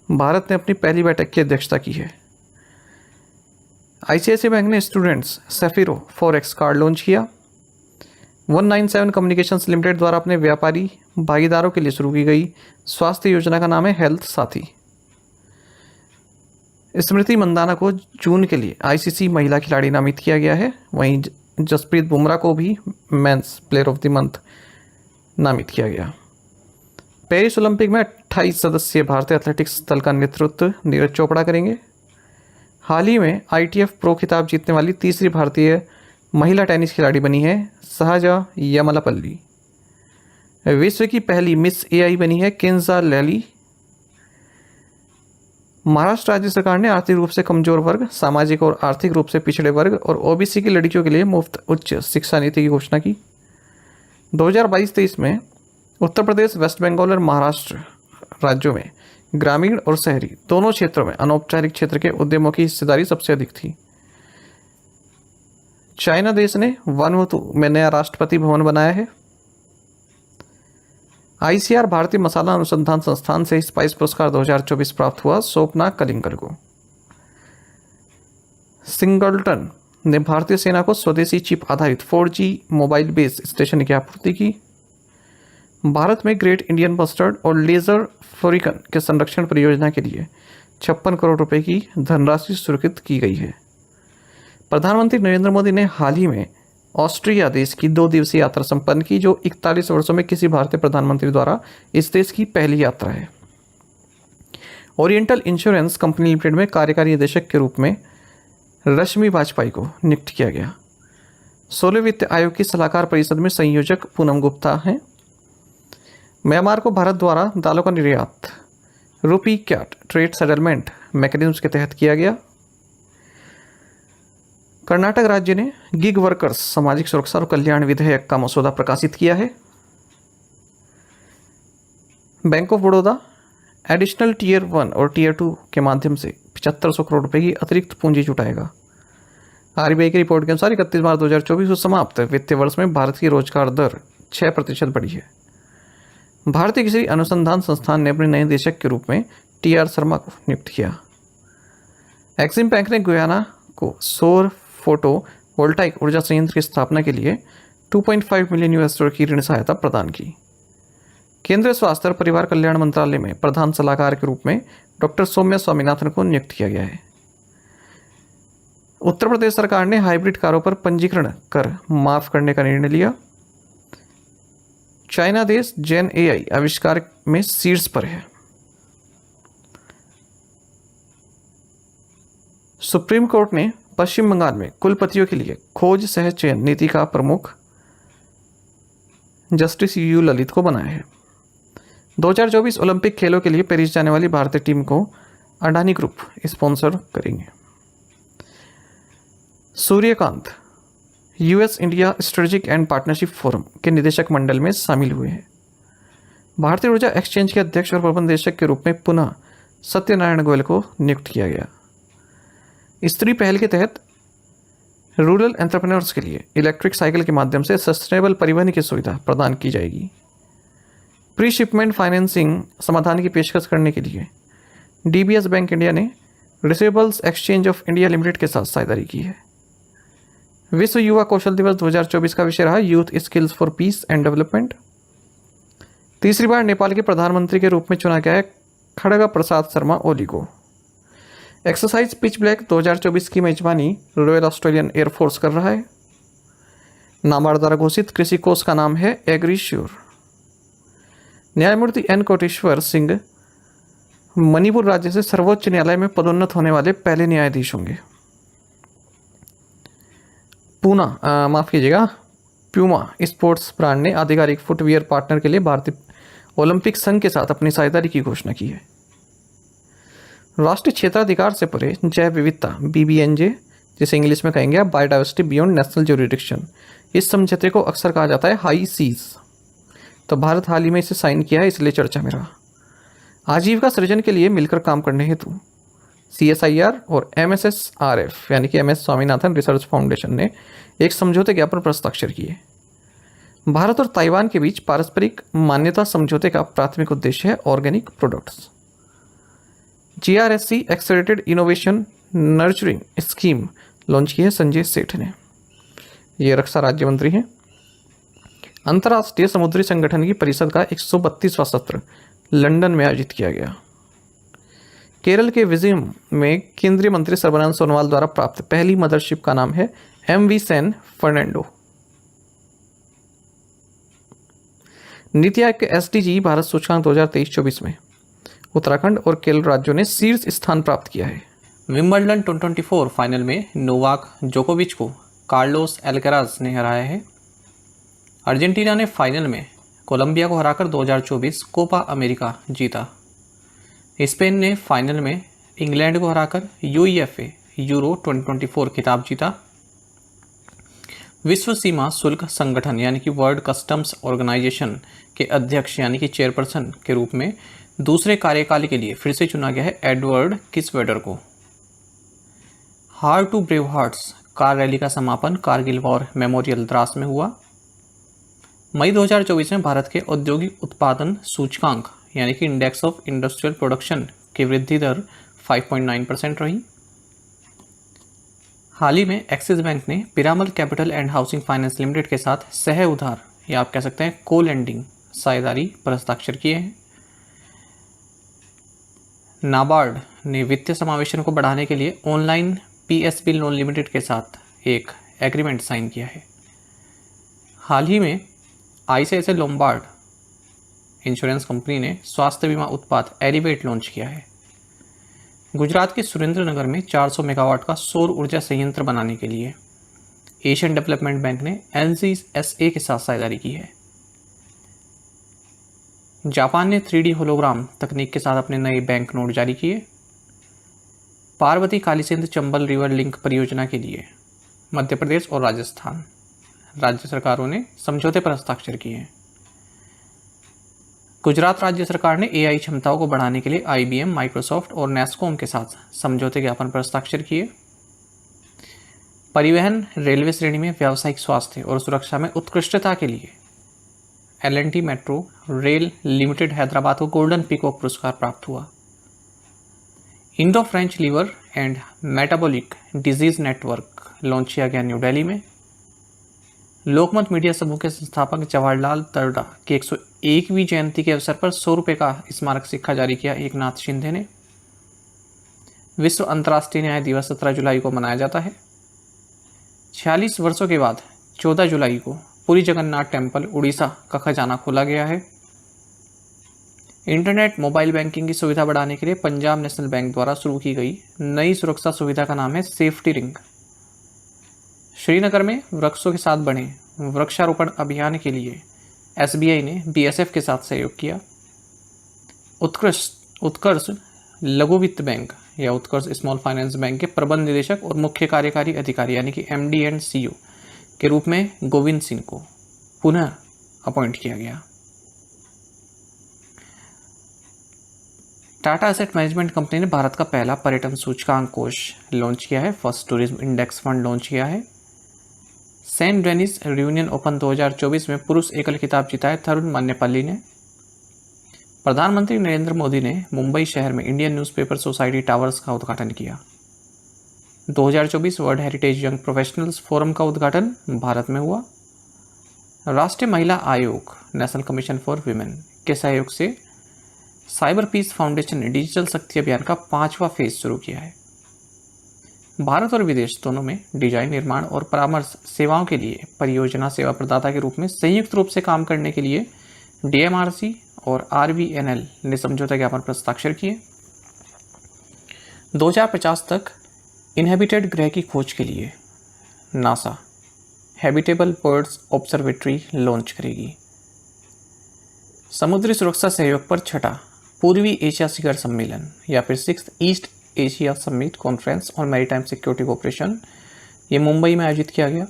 भारत ने अपनी पहली बैठक की अध्यक्षता की है। ICICI बैंक ने स्टूडेंट्स सेफिरो फॉरेक्स कार्ड लॉन्च किया। 197 कम्युनिकेशंस लिमिटेड द्वारा अपने व्यापारी भागीदारों के लिए शुरू की गई स्वास्थ्य योजना का नाम है हेल्थ साथी। स्मृति मंदाना को जून के लिए ICC महिला खिलाड़ी नामित किया गया है। वहीं जसप्रीत बुमराह को भी men's player of the month नामित किया गया। पेरिस ओलंपिक में 28 सदस्यीय भारतीय एथलेटिक्स दल का नेतृत्व नीरज चोपड़ा करेंगे। हाल ही में ITF प्रो खिताब जीतने वाली तीसरी भारतीय महिला टेनिस खिलाड़ी बनी है सहजा यमलापल्ली। विश्व की पहली मिस AI बनी है केंजा लैली। महाराष्ट्र राज्य सरकार ने आर्थिक रूप से कमजोर वर्ग, सामाजिक और आर्थिक रूप से पिछड़े वर्ग और OBC की लड़कियों के लिए मुफ्त उच्च शिक्षा नीति की घोषणा की। 2022-23 में उत्तर प्रदेश, वेस्ट बंगाल और महाराष्ट्र राज्यों में ग्रामीण और शहरी दोनों क्षेत्रों में अनौपचारिक क्षेत्र के उद्यमों की हिस्सेदारी सबसे अधिक थी। चाइना देश ने वानुअतु में नया राष्ट्रपति भवन बनाया है। ICR भारतीय मसाला अनुसंधान संस्थान से स्पाइस पुरस्कार 2024 प्राप्त हुआ स्वप्ना कलिंगर को। सिंगलटन ने भारतीय सेना को स्वदेशी चिप आधारित 4G मोबाइल बेस स्टेशन की आपूर्ति की। भारत में ग्रेट इंडियन बस्टर्ड और लेजर फ्लोरिकन के संरक्षण परियोजना के लिए 56 करोड़ रुपए की धनराशि स्वीकृत की गई है। प्रधानमंत्री नरेंद्र मोदी ने हाल ही में ऑस्ट्रिया देश की 2 दिवसीय यात्रा संपन्न की, जो 41 वर्षों में किसी भारतीय प्रधानमंत्री द्वारा इस देश की पहली यात्रा है। ओरिएंटल इंश्योरेंस कंपनी लिमिटेड में कार्यकारी निदेशक के रूप में रश्मि वाजपेयी को नियुक्त किया गया। 16वें वित्त आयोग की सलाहकार परिषद में संयोजक पूनम गुप्ता हैं। म्यांमार को भारत द्वारा दालों का निर्यात रूपी कैट ट्रेड सेटलमेंट मैकेनिज्म के तहत किया गया। कर्नाटक राज्य ने गिग वर्कर्स सामाजिक सुरक्षा और कल्याण विधेयक का मसौदा प्रकाशित किया है। Bank of Baroda additional tier 1 और टीयर 2 के माध्यम से 7500 करोड़ रुपए की अतिरिक्त पूंजी जुटाएगा। RBI की रिपोर्ट के अनुसार 31 मार्च 2024 को समाप्त वित्तीय वर्ष में भारत की रोजगार दर 6% बढ़ी है। भारतीय कृषि अनुसंधान संस्थान ने अपने नए निदेशक के रूप में TR शर्मा को नियुक्त किया। एक्सिम बैंक ने गुयाना को सौर फोटो वोल्टाइक ऊर्जा संयंत्र की स्थापना के लिए 2.5 मिलियन US$ की ऋण सहायता प्रदान की। केंद्रीय स्वास्थ्य और परिवार कल्याण मंत्रालय में प्रधान सलाहकार के रूप में डॉक्टर सौम्या स्वामीनाथन को नियुक्त किया गया है। उत्तर प्रदेश सरकार ने हाइब्रिड कारों पर पंजीकरण कर माफ करने का निर्णय लिया। चाइना देश जेन AI आविष्कार में शीर्ष पर है। सुप्रीम कोर्ट ने पश्चिम बंगाल में कुलपतियों के लिए खोज सह चयन नीति का प्रमुख जस्टिस यू ललित को बनाया है। 2024 ओलंपिक खेलों के लिए पेरिस जाने वाली भारतीय टीम को अडानी ग्रुप स्पॉन्सर करेंगे। Suryakant US India strategic and partnership forum के निदेशक मंडल में शामिल हुए हैं। भारतीय ऊर्जा एक्सचेंज के अध्यक्ष और प्रबंध निदेशक के रूप में पुनः सत्यनारायण गोयल को नियुक्त किया गया। स्त्री पहल के तहत रूरल एंटरप्रेन्योर्स के लिए इलेक्ट्रिक साइकिल के माध्यम से सस्टेनेबल परिवहन की सुविधा प्रदान की जाएगी। प्री शिपमेंट फाइनेंसिंग समाधान की पेशकश करने के लिए डीबीएस बैंक इंडिया ने receivables exchange of India limited के साथ साझेदारी की है। विश्व युवा कौशल दिवस 2024 का विषय रहा youth skills for piece and development. तीसरी बार नेपाल के प्रधानमंत्री के रूप में चुना गया है खड़गा प्रसाद शर्मा ओली को। एक्सरसाइज पिच ब्लैक 2024 की मेजबानी रॉयल ऑस्ट्रेलियन एयरफोर्स कर रहा है। नाबार्ड द्वारा घोषित कृषि कोष का नाम है एग्रीश्योर। न्यायमूर्ति एन कोटेश्वर सिंह मणिपुर राज्य से सर्वोच्च न्यायालय में पदोन्नत होने वाले पहले न्यायाधीश होंगे। प्यूमा स्पोर्ट्स ब्रांड ने आधिकारिक फुटवियर पार्टनर के लिए भारतीय ओलंपिक संघ के साथ अपनी साझेदारी की घोषणा की है। राष्ट्रीय क्षेत्राधिकार से परे जैव विविधता BBNJ, जिसे इंग्लिश में कहेंगे आप बायोडाइवर्सिटी बियॉन्ड नेशनल ज्यूरिडिक्शन, इस समझौते को अक्सर कहा जाता है हाई सीज। तो भारत हाल ही में इसे साइन किया है, इसलिए चर्चा में रहा। आजीविका सृजन के लिए मिलकर काम करने हेतु CSIR और MSSRF यानी कि MS स्वामीनाथन रिसर्च फाउंडेशन ने एक समझौते ज्ञापन पर हस्ताक्षर किए। भारत और ताइवान के बीच पारस्परिक मान्यता समझौते का प्राथमिक उद्देश्य है organic products. GRSC accelerated innovation nurturing scheme launch की है संजय सेठ ने। ये रक्षा राज्य मंत्री हैं। अंतर्राष्ट्रीय समुद्री संगठन की परिषद का 132वां सत्र लंदन में आयोजित किया गया। केरल के विजयम में केंद्रीय मंत्री सर्बानंद सोनोवाल द्वारा प्राप्त पहली मदरशिप का नाम है MV San Fernando. NITI Aayog के SDG भारत सूचकांक 2023-24 में उत्तराखंड और केरल राज्यों ने शीर्ष स्थान प्राप्त किया है। विंबलडन 2024 फाइनल में नोवाक जोकोविच को कार्लोस एल्कराज ने हराया है। अर्जेंटीना ने फाइनल में कोलंबिया को हराकर 2024 कोपा अमेरिका जीता। स्पेन ने फाइनल में इंग्लैंड को हराकर UEFA यूरो 2024 खिताब जीता। विश्व सीमा शुल्क संगठन यानी कि वर्ल्ड कस्टम्स ऑर्गेनाइजेशन के अध्यक्ष यानी कि चेयरपर्सन के रूप में दूसरे कार्यकाल के लिए फिर से चुना गया है एडवर्ड किसवेडर को। Heart to brave hearts car rally का समापन कारगिल वॉर मेमोरियल द्रास में हुआ। मई 2024 में भारत के औद्योगिक उत्पादन सूचकांक यानी कि इंडेक्स ऑफ इंडस्ट्रियल प्रोडक्शन की वृद्धि दर 5.9% रही। हाल ही में एक्सिस बैंक ने Piramal capital and housing finance limited के साथ सह उधार या आप कह सकते हैं को लेंडिंग साझेदारी पर हस्ताक्षर किए हैं। नाबार्ड ने वित्तीय समावेशन को बढ़ाने के लिए ऑनलाइन PSB लोन लिमिटेड के साथ एक एग्रीमेंट साइन किया है। हाल ही में ICICI लोम्बार्ड इंश्योरेंस कंपनी ने स्वास्थ्य बीमा उत्पाद एलिवेट लॉन्च किया है। गुजरात के सुरेंद्रनगर में 400 मेगावाट का सौर ऊर्जा संयंत्र बनाने के लिए एशियन डेवलपमेंट बैंक ने NCSA के साथ साझेदारी की है। जापान ने 3D होलोग्राम तकनीक के साथ अपने नए बैंक नोट जारी किए। पार्वती कालीसिंध चंबल रिवर लिंक परियोजना के लिए मध्य प्रदेश और राजस्थान राज्य सरकारों ने समझौते पर हस्ताक्षर किए। गुजरात राज्य सरकार ने AI क्षमताओं को बढ़ाने के लिए IBM, माइक्रोसॉफ्ट और नेस्कॉम के साथ समझौते ज्ञापन पर हस्ताक्षर किए। परिवहन रेलवे श्रेणी में व्यावसायिक स्वास्थ्य और सुरक्षा में उत्कृष्टता के लिए L&T metro rail limited Hyderabad को गोल्डन पीकॉक पुरस्कार प्राप्त हुआ। Indo French liver and metabolic disease network launch किया गया न्यू दिल्ली में। लोकमत मीडिया समूह के संस्थापक जवाहरलाल तरडा की 101वीं जयंती के अवसर पर 100 रुपये का स्मारक सिक्का जारी किया एकनाथ शिंदे ने। विश्व अंतर्राष्ट्रीय न्याय दिवस 17 जुलाई को मनाया जाता है। 46 वर्षों के बाद 14 जुलाई को पुरी जगन्नाथ टेम्पल उड़ीसा का खजाना खोला गया है। इंटरनेट मोबाइल बैंकिंग की सुविधा बढ़ाने के लिए पंजाब नेशनल बैंक द्वारा शुरू की गई नई सुरक्षा सुविधा का नाम है सेफ्टी रिंग। श्रीनगर में वृक्षों के साथ बने वृक्षारोपण अभियान के लिए SBI ने BSF के साथ सहयोग किया। उत्कर्ष लघु वित्त बैंक या उत्कर्ष स्मॉल फाइनेंस बैंक के प्रबंध निदेशक और मुख्य कार्यकारी अधिकारी यानी कि MD एंड CEO के रूप में गोविंद सिंह को पुनः अपॉइंट किया गया। टाटा एसेट मैनेजमेंट कंपनी ने भारत का पहला पर्यटन सूचकांक कोष लॉन्च किया है। First tourism index fund launch किया है। सेंट डेनिस रियूनियन ओपन 2024 में पुरुष एकल खिताब जीता है तरुण मान्यपल्ली ने। प्रधानमंत्री नरेंद्र मोदी ने मुंबई शहर में इंडियन न्यूज़पेपर सोसाइटी टावर्स का उद्घाटन किया। 2024 world heritage young professionals forum का उद्घाटन भारत में हुआ। राष्ट्रीय महिला आयोग नेशनल कमीशन फॉर वुमेन के सहयोग से साइबर पीस फाउंडेशन ने डिजिटल शक्ति अभियान का 5वां फेज शुरू किया है। भारत और विदेश दोनों में डिजाइन, निर्माण और परामर्श सेवाओं के लिए परियोजना सेवा प्रदाता के रूप में संयुक्त रूप से काम करने के लिए DMRC और RVNL ने समझौता ज्ञापन पर हस्ताक्षर किए। 2050 तक इनहेबिटेड ग्रह की खोज के लिए NASA habitable birds observatory launch करेगी। समुद्री सुरक्षा सहयोग पर छठा पूर्वी एशिया शिखर सम्मेलन या फिर 6th east Asia summit conference on maritime security cooperation ये मुंबई में आयोजित किया गया।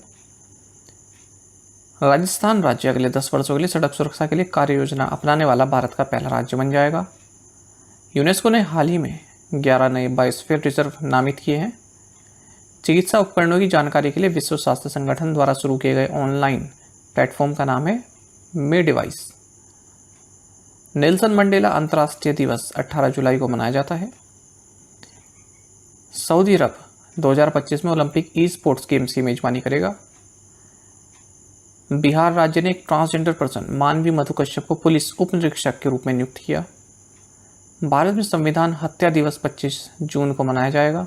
राजस्थान राज्य अगले 10 वर्षों के लिए सड़क सुरक्षा के लिए कार्य योजना अपनाने वाला भारत का पहला राज्य बन जाएगा। यूनेस्को ने हाल ही में 11 नए बायोस्फीयर रिजर्व नामित किए हैं। चिकित्सा उपकरणों की जानकारी के लिए विश्व स्वास्थ्य संगठन द्वारा शुरू किए गए ऑनलाइन प्लेटफॉर्म का नाम है मे डिवाइस। नेल्सन मंडेला अंतर्राष्ट्रीय दिवस 18 जुलाई को मनाया जाता है। सऊदी अरब 2025 में ओलंपिक ई स्पोर्ट्स गेम्स की मेजबानी करेगा। बिहार राज्य ने एक ट्रांसजेंडर पर्सन मानवी मधु कश्यप को पुलिस उप निरीक्षक के रूप में नियुक्त किया। भारत में संविधान हत्या दिवस 25 जून को मनाया जाएगा।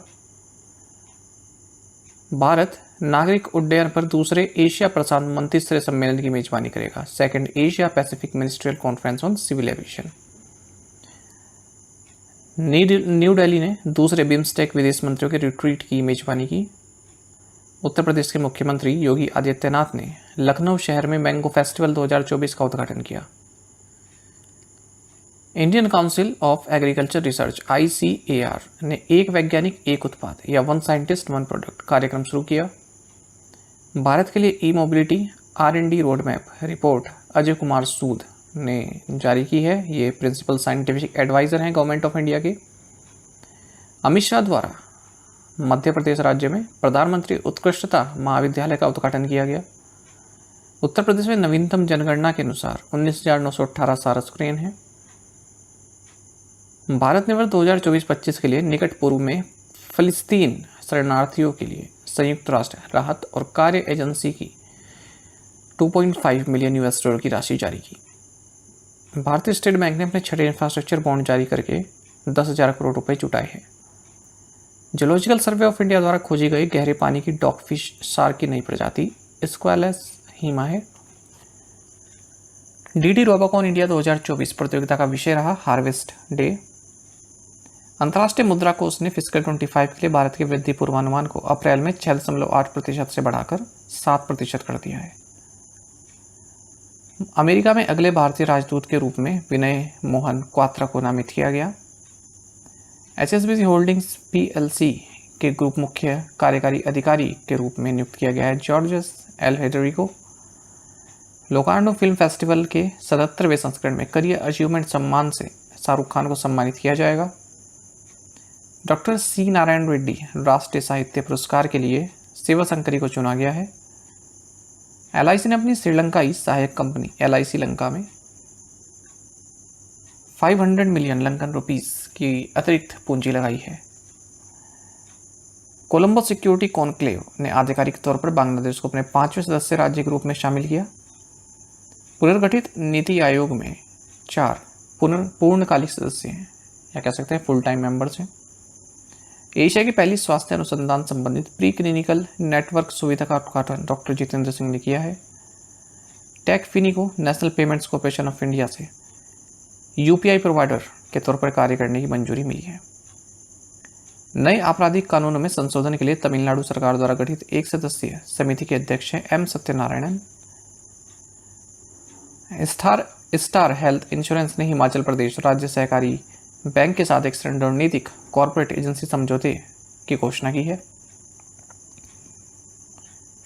भारत नागरिक उड्डयन पर दूसरे एशिया प्रशांत मंत्रिस्तरीय सम्मेलन की मेजबानी करेगा। 2nd Asia Pacific ministerial conference on civil aviation. New Delhi ने दूसरे बिम्स्टेक विदेश मंत्रियों के रिट्रीट की मेजबानी की। उत्तर प्रदेश के मुख्यमंत्री योगी आदित्यनाथ ने लखनऊ शहर में मैंगो फेस्टिवल 2024 का उद्घाटन किया। Indian council of agriculture research ICAR ने एक वैज्ञानिक एक उत्पाद या वन साइंटिस्ट वन प्रोडक्ट कार्यक्रम शुरू किया। भारत के लिए e mobility R&D road map report Ajay Kumar Sood ने जारी की है। ये प्रिंसिपल साइंटिफिक एडवाइजर हैं गवर्नमेंट ऑफ इंडिया के। अमित शाह द्वारा मध्य प्रदेश राज्य में प्रधानमंत्री उत्कृष्टता महाविद्यालय का उद्घाटन किया गया। उत्तर प्रदेश में नवीनतम जनगणना के अनुसार 19,918 सारस क्रेन है। भारत ने वर्ष 2024-25 के लिए निकट पूर्व में फिलिस्तीन शरणार्थियों के लिए संयुक्त राष्ट्र राहत और कार्य एजेंसी की 2.5 मिलियन $US की राशि जारी की। भारतीय स्टेट बैंक ने अपने छठे इंफ्रास्ट्रक्चर बॉन्ड जारी करके 10,000 करोड़ रुपए जुटाए हैं। जूलॉजिकल सर्वे ऑफ इंडिया द्वारा खोजी गई गहरे पानी की डॉगफिश शार्क की नई प्रजाति स्क्वैलस हीमा है। DD रोबोकॉन इंडिया 2024 प्रतियोगिता का विषय रहा हार्वेस्ट डे। अंतर्राष्ट्रीय मुद्रा कोष ने फिस्कल 25 के लिए भारत के वृद्धि पूर्वानुमान को अप्रैल में 6.8% से बढ़ाकर 7% कर दिया है। अमेरिका में अगले भारतीय राजदूत के रूप में विनय मोहन क्वात्रा को नामित किया गया। HSBC होल्डिंग्स PLC के ग्रुप मुख्य कार्यकारी अधिकारी के रूप में नियुक्त किया गया है जॉर्जस एल हेडरी को। लोकार्नो फिल्म फेस्टिवल के 77वें संस्करण में करियर अचीवमेंट सम्मान से शाहरुख खान को सम्मानित किया जाएगा। डॉक्टर C नारायण रेड्डी राष्ट्रीय साहित्य पुरस्कार के लिए शिवशंकरी को चुना गया है। LIC ने अपनी श्रीलंकाई सहायक कंपनी LIC लंका में 500 मिलियन लंकन रुपीस की अतिरिक्त पूंजी लगाई है। कोलंबो सिक्योरिटी कॉन्क्लेव ने आधिकारिक तौर पर बांग्लादेश को अपने 5वें सदस्य राज्य के रूप में शामिल किया। पुनर्गठित नीति आयोग में 4 पूर्णकालिक सदस्य हैं या कह सकते हैं फुल टाइम मेंबर्स हैं। एशिया की पहली स्वास्थ्य अनुसंधान संबंधित प्री क्लिनिकल नेटवर्क सुविधा का उद्घाटन डॉक्टर जितेंद्र सिंह ने किया है। टेक फिनी को national payments corporation of India से यूपीआई प्रोवाइडर के तौर पर कार्य करने की मंजूरी मिली है। नए आपराधिक कानूनों में संशोधन के लिए तमिलनाडु सरकार द्वारा गठित 1 सदस्यीय समिति के अध्यक्ष हैं एम सत्यनारायणन। स्टार हेल्थ इंश्योरेंस ने हिमाचल प्रदेश राज्य सहकारी बैंक के साथ एक रणनीतिक कॉर्पोरेट एजेंसी समझौते की घोषणा की है।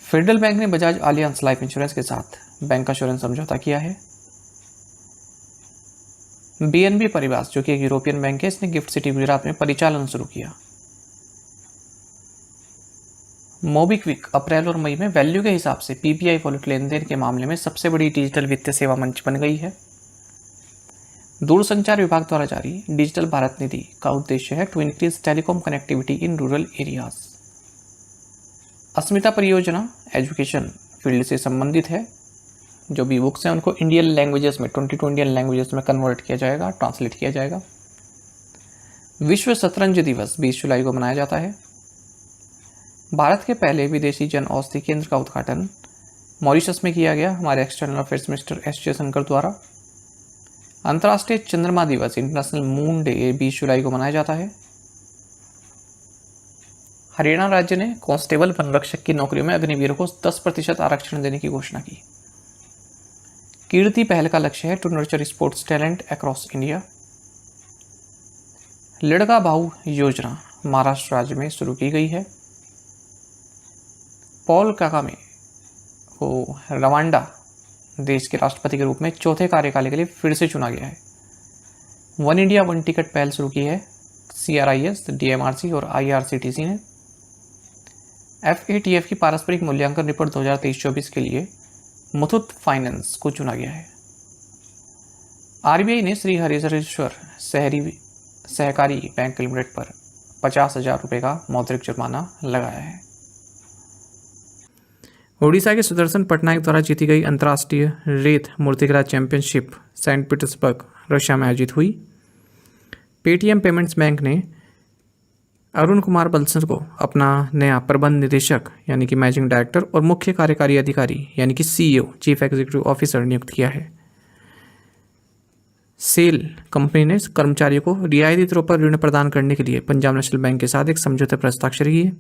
फेडरल बैंक ने बजाज आलियांज लाइफ इंश्योरेंस के साथ बैंक एश्योरेंस समझौता किया है। बीएनबी परिवार जो कि एक यूरोपियन बैंक है, इसने गिफ्ट सिटी गुजरात में परिचालन शुरू किया। मोबीक्विक अप्रैल और मई में वैल्यू के हिसाब से पीपीआई वॉलेट लेन देन के मामले में सबसे बड़ी डिजिटल वित्तीय सेवा मंच बन गई है। दूरसंचार विभाग द्वारा जारी डिजिटल भारत निधि का उद्देश्य है to increase telecom connectivity in rural areas. Asmita परियोजना एजुकेशन फील्ड से संबंधित है। जो भी बुक्स हैं उनको इंडियन लैंग्वेजेस में 22 इंडियन लैंग्वेजेस में कन्वर्ट किया जाएगा, ट्रांसलेट किया जाएगा। विश्व शतरंज दिवस 20 जुलाई को मनाया जाता है। भारत के पहले विदेशी जन औषधि केंद्र का उद्घाटन मॉरिशस में किया गया हमारे external affairs minister S Jaishankar द्वारा। अंतर्राष्ट्रीय चंद्रमा दिवस इंटरनेशनल मून डे 20 जुलाई को मनाया जाता है। हरियाणा राज्य ने कांस्टेबल वन रक्षक की नौकरियों में अग्निवीरों को 10% आरक्षण देने की घोषणा की। कीर्ति पहल का लक्ष्य है to nurture sports talent across India. Ladka Bhau योजना महाराष्ट्र राज्य में शुरू की गई है। पॉल कागामे को रवांडा देश के राष्ट्रपति के रूप में चौथे कार्यकाल के लिए फिर से चुना गया है। वन इंडिया वन टिकट पहल शुरू की है CRIS, DMRC और IRCTC ने। FATF की पारस्परिक मूल्यांकन रिपोर्ट 2023-24 के लिए मुथूट फाइनेंस को चुना गया है। RBI ने श्री हरिहरेश्वर शहरी सहकारी बैंक लिमिटेड पर 50,000 रुपये का मौद्रिक जुर्माना लगाया है। ओडिशा के सुदर्शन पटनायक द्वारा जीती गई अंतर्राष्ट्रीय रेत मूर्तिकला चैंपियनशिप सेंट पीटर्सबर्ग रशिया में आयोजित हुई। पेटीएम पेमेंट्स बैंक ने अरुण कुमार बलसर को अपना नया प्रबंध निदेशक यानी कि मैनेजिंग डायरेक्टर और मुख्य कार्यकारी अधिकारी यानी कि CEO चीफ एग्जीक्यूटिव ऑफिसर नियुक्त किया है। सेल कंपनी ने कर्मचारियों को रियायती दरों पर ऋण प्रदान करने के लिए पंजाब नेशनल बैंक के साथ एक समझौते पर हस्ताक्षर किए।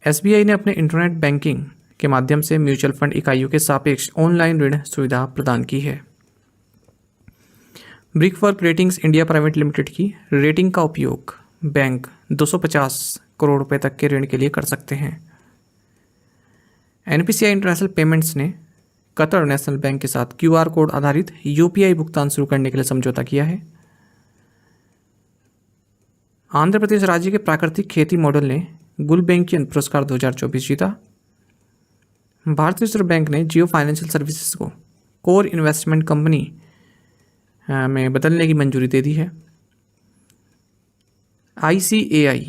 SBI ने अपने इंटरनेट बैंकिंग के माध्यम से म्यूचुअल फंड इकाइयों के सापेक्ष ऑनलाइन ऋण सुविधा प्रदान की है। Brickwork ratings India private limited की रेटिंग का उपयोग बैंक 250 करोड़ रुपए तक के ऋण के लिए कर सकते हैं। NPCI इंटरनेशनल पेमेंट्स ने कतर नेशनल बैंक के साथ QR कोड आधारित UPI भुगतान शुरू करने के लिए समझौता किया है। आंध्र प्रदेश राज्य के प्राकृतिक खेती मॉडल ने गुलबैंकियन पुरस्कार 2024 जीता। भारतीय रिजर्व बैंक ने जियो फाइनेंशियल सर्विसेज को कोर इन्वेस्टमेंट कंपनी में बदलने की मंजूरी दे दी है। ICAI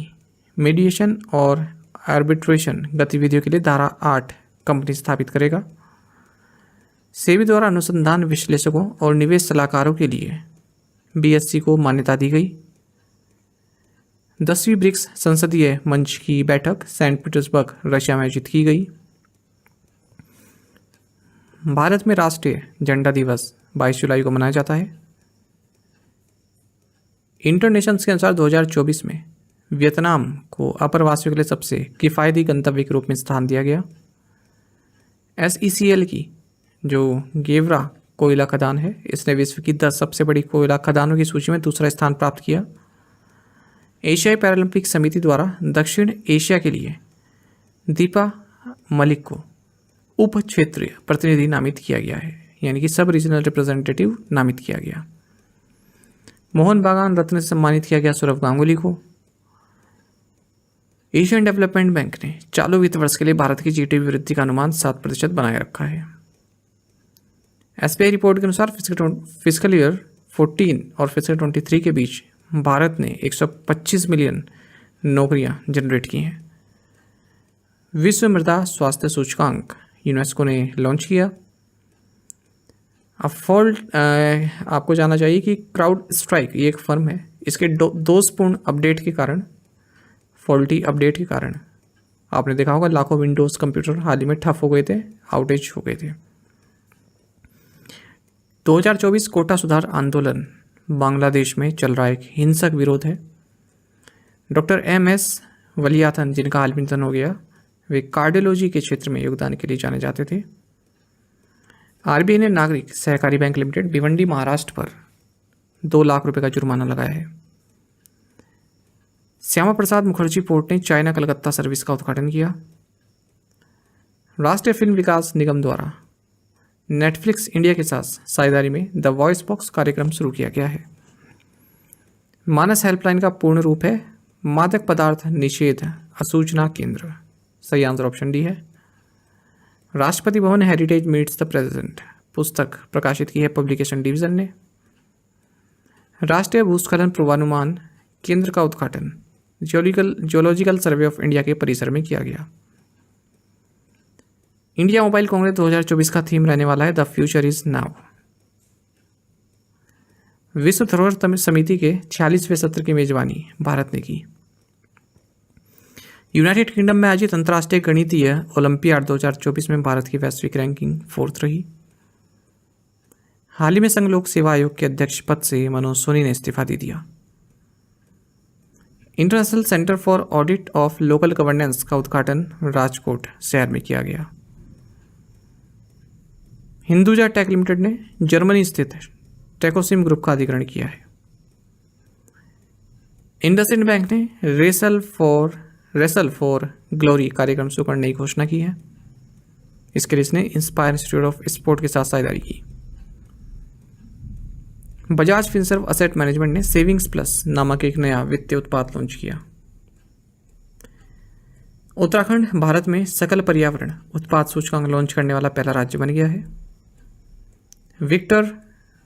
मीडिएशन और आर्बिट्रेशन गतिविधियों के लिए धारा 8 कंपनी स्थापित करेगा। सेबी द्वारा अनुसंधान विश्लेषकों और निवेश सलाहकारों के लिए BSc को मान्यता दी गई। 10वीं ब्रिक्स संसदीय मंच की बैठक सेंट पीटर्सबर्ग रशिया में आयोजित की गई। भारत में राष्ट्रीय झंडा दिवस 22 जुलाई को मनाया जाता है। इंटरनेशंस के अनुसार 2024 में वियतनाम को अप्रवासियों के लिए सबसे किफ़ायती गंतव्य के रूप में स्थान दिया गया। SECL की जो गेवरा कोयला खदान है, इसने विश्व की 10 सबसे बड़ी कोयला खदानों की सूची में दूसरा स्थान प्राप्त किया। एशियाई पैरालंपिक समिति द्वारा दक्षिण एशिया के लिए दीपा मलिक को उप क्षेत्रीय प्रतिनिधि नामित किया गया है, यानी कि सब रीजनल रिप्रेजेंटेटिव नामित किया गया। मोहन बागान रत्न से सम्मानित किया गया सौरव गांगुली को। एशियन डेवलपमेंट बैंक ने चालू वित्त वर्ष के लिए भारत की GDP वृद्धि का अनुमान 7% बनाए रखा है। SBI रिपोर्ट के अनुसार फिजिकल ईयर 14 और फिजिकल 23 के बीच भारत ने 125 मिलियन नौकरियां जनरेट की हैं। विश्व मृदा स्वास्थ्य सूचकांक यूनेस्को ने लॉन्च किया। अब आपको जानना चाहिए कि क्राउड स्ट्राइक ये एक फर्म है, इसके दोषपूर्ण अपडेट के कारण, फॉल्टी अपडेट के कारण आपने देखा होगा लाखों विंडोज़ कंप्यूटर हाल ही में ठप हो गए थे, आउटेज हो गए थे। 2024 कोटा सुधार आंदोलन बांग्लादेश में चल रहा एक हिंसक विरोध है। डॉक्टर MS वलियाथन, जिनका हाल में निधन हो गया, वे कार्डियोलॉजी के क्षेत्र में योगदान के लिए जाने जाते थे। RBI ने नागरिक सहकारी बैंक लिमिटेड भिवंडी महाराष्ट्र पर 2 लाख रुपए का जुर्माना लगाया है। श्यामा प्रसाद मुखर्जी पोर्ट ने चाइना कलकत्ता सर्विस का उद्घाटन किया। राष्ट्रीय फिल्म विकास निगम द्वारा नेटफ्लिक्स इंडिया के साथ साझेदारी में द वॉइस बॉक्स कार्यक्रम शुरू किया गया है। मानस हेल्पलाइन का पूर्ण रूप है मादक पदार्थ निषेध असूचना केंद्र। सही आंसर ऑप्शन डी है। Rashtrapati Bhavan heritage meets the president पुस्तक प्रकाशित की है पब्लिकेशन डिवीजन ने। राष्ट्रीय भूस्खलन पूर्वानुमान केंद्र का उद्घाटन जियोलॉजिकल सर्वे ऑफ इंडिया के परिसर में किया गया। इंडिया मोबाइल कांग्रेस 2024 का थीम रहने वाला है द फ्यूचर इज नाउ। विश्व धरोहर समिति के 46वें सत्र की मेजबानी भारत ने की। यूनाइटेड किंगडम में आयोजित अंतर्राष्ट्रीय गणितीय ओलंपियाड 2024 में भारत की वैश्विक रैंकिंग 4th रही। हाल ही में संघ लोक सेवा आयोग के अध्यक्ष पद से मनोज सोनी ने इस्तीफा दे दिया। International centre for audit of local governance का उद्घाटन राजकोट शहर में किया गया। हिंदुजा टेक लिमिटेड ने जर्मनी स्थित टेकोसिम ग्रुप का अधिग्रहण किया है। इंडसइंड बैंक ने रेसल फॉर ग्लोरी कार्यक्रम शुरू करने की घोषणा की है। इसके लिए इसने इंस्पायर इंस्टीट्यूट ऑफ स्पोर्ट के साथ साझेदारी की। बजाज फिनसर्व असेट मैनेजमेंट ने सेविंग्स प्लस नामक एक नया वित्तीय उत्पाद लॉन्च किया। उत्तराखंड भारत में सकल पर्यावरण उत्पाद सूचकांक लॉन्च करने वाला पहला राज्य बन गया है। विक्टर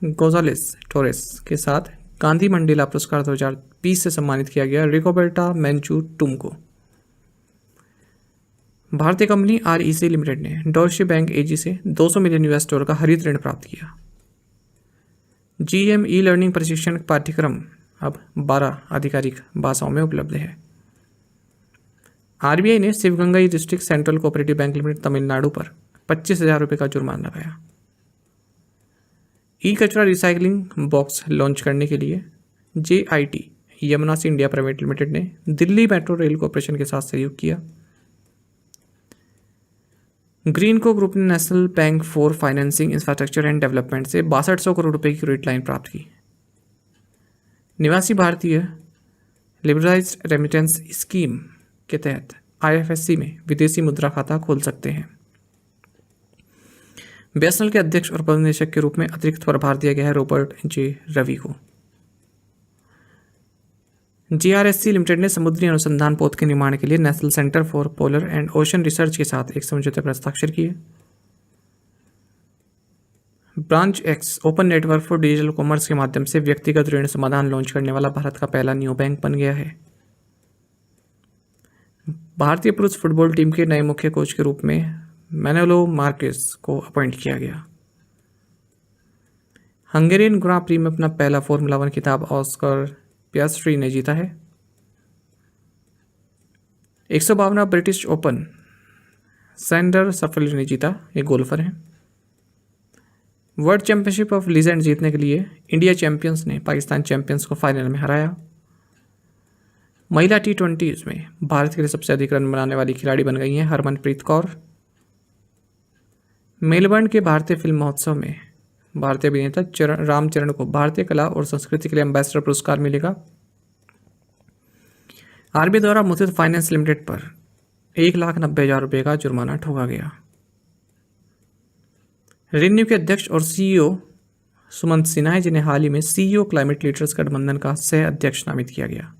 गोजालेस टोरेस के साथ गांधी मंडेला पुरस्कार 2020 से सम्मानित किया गया रिकोबर्टा मेंचू टूम को। भारतीय कंपनी REC लिमिटेड ने डॉयचे बैंक AG से $200 मिलियन का हरित ऋण प्राप्त किया। GM ई-लर्निंग प्रशिक्षण पाठ्यक्रम अब 12 आधिकारिक भाषाओं में उपलब्ध है। RBI ने Sivaganga district central cooperative bank limited Tamil Nadu पर 25,000 रुपये का जुर्माना लगाया। कचरा रिसाइकलिंग बॉक्स लॉन्च करने के लिए JIT यमुनासी इंडिया प्राइवेट लिमिटेड ने दिल्ली मेट्रो रेल कॉर्पोरेशन के साथ सहयोग किया। ग्रीनको ग्रुप ने national bank for financing infrastructure and development से 6200 करोड़ रुपए की क्रेडिट लाइन प्राप्त की। निवासी भारतीय लिबरलाइज्ड रेमिटेंस स्कीम के तहत IFSC में विदेशी मुद्रा खाता खोल सकते हैं। BSNL के अध्यक्ष और प्रबंधक के रूप में अतिरिक्त प्रभार दिया गया है रॉबर्ट J रवि को। GRSC लिमिटेड ने समुद्री अनुसंधान पोत के निर्माण के लिए national centre for polar and ocean research के साथ एक समझौते पर हस्ताक्षर किए। Branch X open network for digital commerce के माध्यम से व्यक्तिगत ऋण समाधान लॉन्च करने वाला भारत का पहला न्यू बैंक बन गया है। भारतीय पुरुष फुटबॉल टीम के नए मुख्य कोच के रूप में मैनुएलो मार्केस को अपॉइंट किया गया। हंगेरियन ग्रां प्री में अपना पहला फॉर्मूला 1 खिताब ऑस्कर पियास्ट्री ने जीता है। 152वां ब्रिटिश ओपन सैंडर सफेली ने जीता, ये गोल्फर हैं। वर्ल्ड चैंपियनशिप ऑफ लीजेंड जीतने के लिए इंडिया चैंपियंस ने पाकिस्तान चैंपियंस को फाइनल में हराया। महिला T20 में भारत के लिए सबसे अधिक रन बनाने वाली खिलाड़ी बन गई हैं हरमनप्रीत कौर। मेलबर्न के भारतीय फिल्म महोत्सव में भारतीय अभिनेता रामचरण को भारतीय कला और संस्कृति के लिए एम्बेसडर पुरस्कार मिलेगा। RBI द्वारा मुथूट फाइनेंस लिमिटेड पर 1,90,000 रुपये का जुर्माना ठोका गया। रिन्यू के अध्यक्ष और CEO सुमंत सिन्हा है, जिन्हें हाल ही में CEO क्लाइमेट लीडर्स गठबंधन का सह अध्यक्ष नामित किया गया।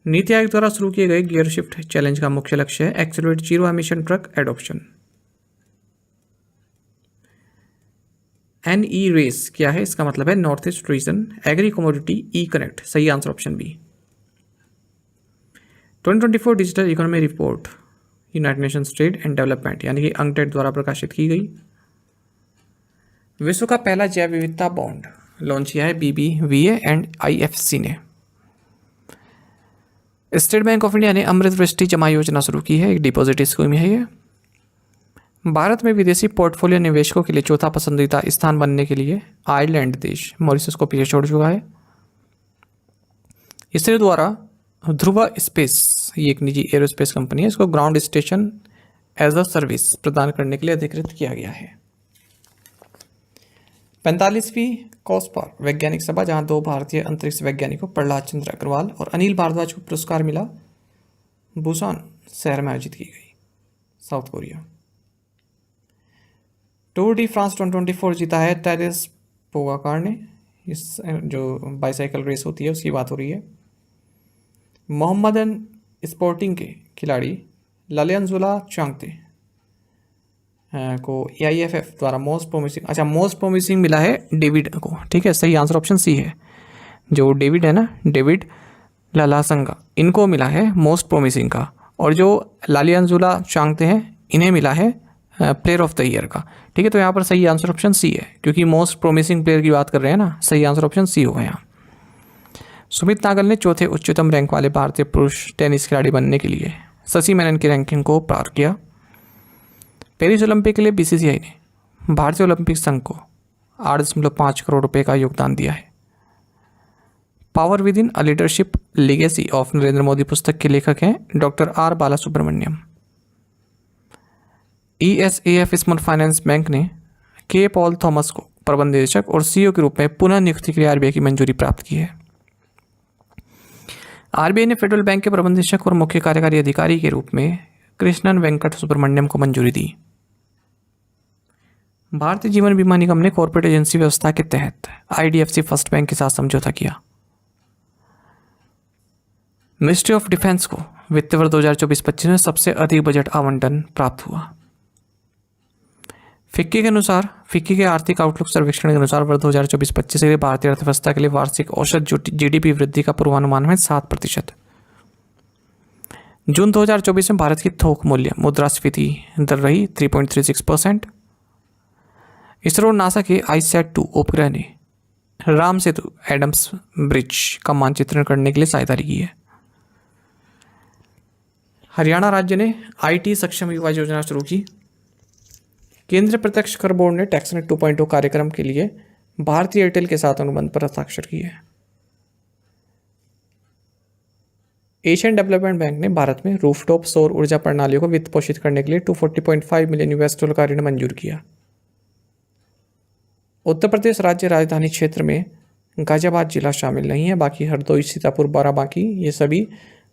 नीति आयोग द्वारा शुरू किए गए गियर शिफ्ट चैलेंज का मुख्य लक्ष्य है accelerate zero emission truck adoption. NE race क्या है? इसका मतलब है north east region agri commodity e connect. सही answer option B. 2024 digital economy report United Nations trade and development यानी कि UNCTAD द्वारा प्रकाशित की गई। विश्व का पहला जैव विविधता बॉन्ड लॉन्च किया है BBVA एंड IFC ने। स्टेट बैंक ऑफ इंडिया ने अमृत वृष्टि जमा योजना शुरू की है, एक डिपॉजिट स्कीम है ये। भारत में विदेशी पोर्टफोलियो निवेशकों के लिए चौथा पसंदीदा स्थान बनने के लिए आयरलैंड देश मॉरिशस को पीछे छोड़ चुका है। इसरो द्वारा ध्रुवा स्पेस, ये एक निजी एरोस्पेस कंपनी है, इसको ground station as a service प्रदान करने के लिए अधिकृत किया गया है। 45वीं कॉस्पार वैज्ञानिक सभा, जहां 2 भारतीय अंतरिक्ष वैज्ञानिकों प्रहलाद चंद्र अग्रवाल और अनिल भारद्वाज को पुरस्कार मिला, बुसान शहर में आयोजित की गई, south Korea. Tour de France 2024 जीता है टेरेस पोगाकार ने, इस जो बाईसाइकिल रेस होती है उसकी बात हो रही है। मोहम्मदन स्पोर्टिंग के खिलाड़ी ललियनजुला चांगते को AIFF द्वारा मोस्ट प्रोमिसिंग मिला है डेविड को। ठीक है, सही आंसर ऑप्शन सी है। जो डेविड है ना, डेविड ललासंगा, इनको मिला है मोस्ट प्रोमिसिंग का, और जो लालियनजुला चांगते हैं इन्हें मिला है प्लेयर ऑफ द ईयर का। ठीक है, तो यहाँ पर सही आंसर ऑप्शन सी है, क्योंकि मोस्ट प्रोमिसिंग प्लेयर की बात कर रहे हैं ना, सही आंसर ऑप्शन सी होगा यहाँ। सुमित नागल ने चौथे उच्चतम रैंक वाले भारतीय पुरुष टेनिस खिलाड़ी बनने के लिए शशि मेनन की रैंकिंग को पार किया। पेरिस ओलंपिक के लिए BCCI ने भारतीय ओलंपिक संघ को 8.5 करोड़ रुपए का योगदान दिया है। Power within a leadership legacy of Narendra Modi पुस्तक के लेखक हैं doctor R Balasubramaniam. ESAF small finance bank ने K पॉल थॉमस को प्रबंध निदेशक और CEO के रूप में पुनः नियुक्ति के लिए RBI की मंजूरी प्राप्त की है। RBI ने फेडरल बैंक के प्रबंध निदेशक और मुख्य कार्यकारी अधिकारी के रूप में कृष्णन वेंकट सुब्रमण्यम को मंजूरी दी। भारतीय जीवन बीमा निगम ने कॉर्पोरेट एजेंसी व्यवस्था के तहत IDFC फर्स्ट बैंक के साथ समझौता किया। मिनिस्ट्री ऑफ डिफेंस को वित्त वर्ष 2024-25 में सबसे अधिक बजट आवंटन प्राप्त हुआ। फिक्की के आर्थिक आउटलुक सर्वेक्षण के अनुसार वर्ष 2024-25 के लिए भारतीय अर्थव्यवस्था के लिए वार्षिक औसत GDP वृद्धि का पूर्वानुमान है 7%। जून 2024 में भारत की थोक मूल्य मुद्रास्फीति दर रही 3.36%। इसरो और नासा के ISAT-2 उपग्रह ने राम सेतु एडम्स ब्रिज का मानचित्रण करने के लिए सहायता की है। हरियाणा राज्य ने IT सक्षम युवा योजना शुरू की। केंद्रीय प्रत्यक्ष कर बोर्ड ने टैक्सनेट 2.0 कार्यक्रम के लिए भारतीय एयरटेल के साथ अनुबंध पर हस्ताक्षर किए। एशियन डेवलपमेंट बैंक ने भारत में रूफटॉप सौर ऊर्जा प्रणालियों को वित्त पोषित करने के लिए $240.5 मिलियन का ऋण मंजूर किया। उत्तर प्रदेश राज्य राजधानी क्षेत्र में गाजियाबाद जिला शामिल नहीं है, बाकी हरदोई, सीतापुर, बाराबांकी, ये सभी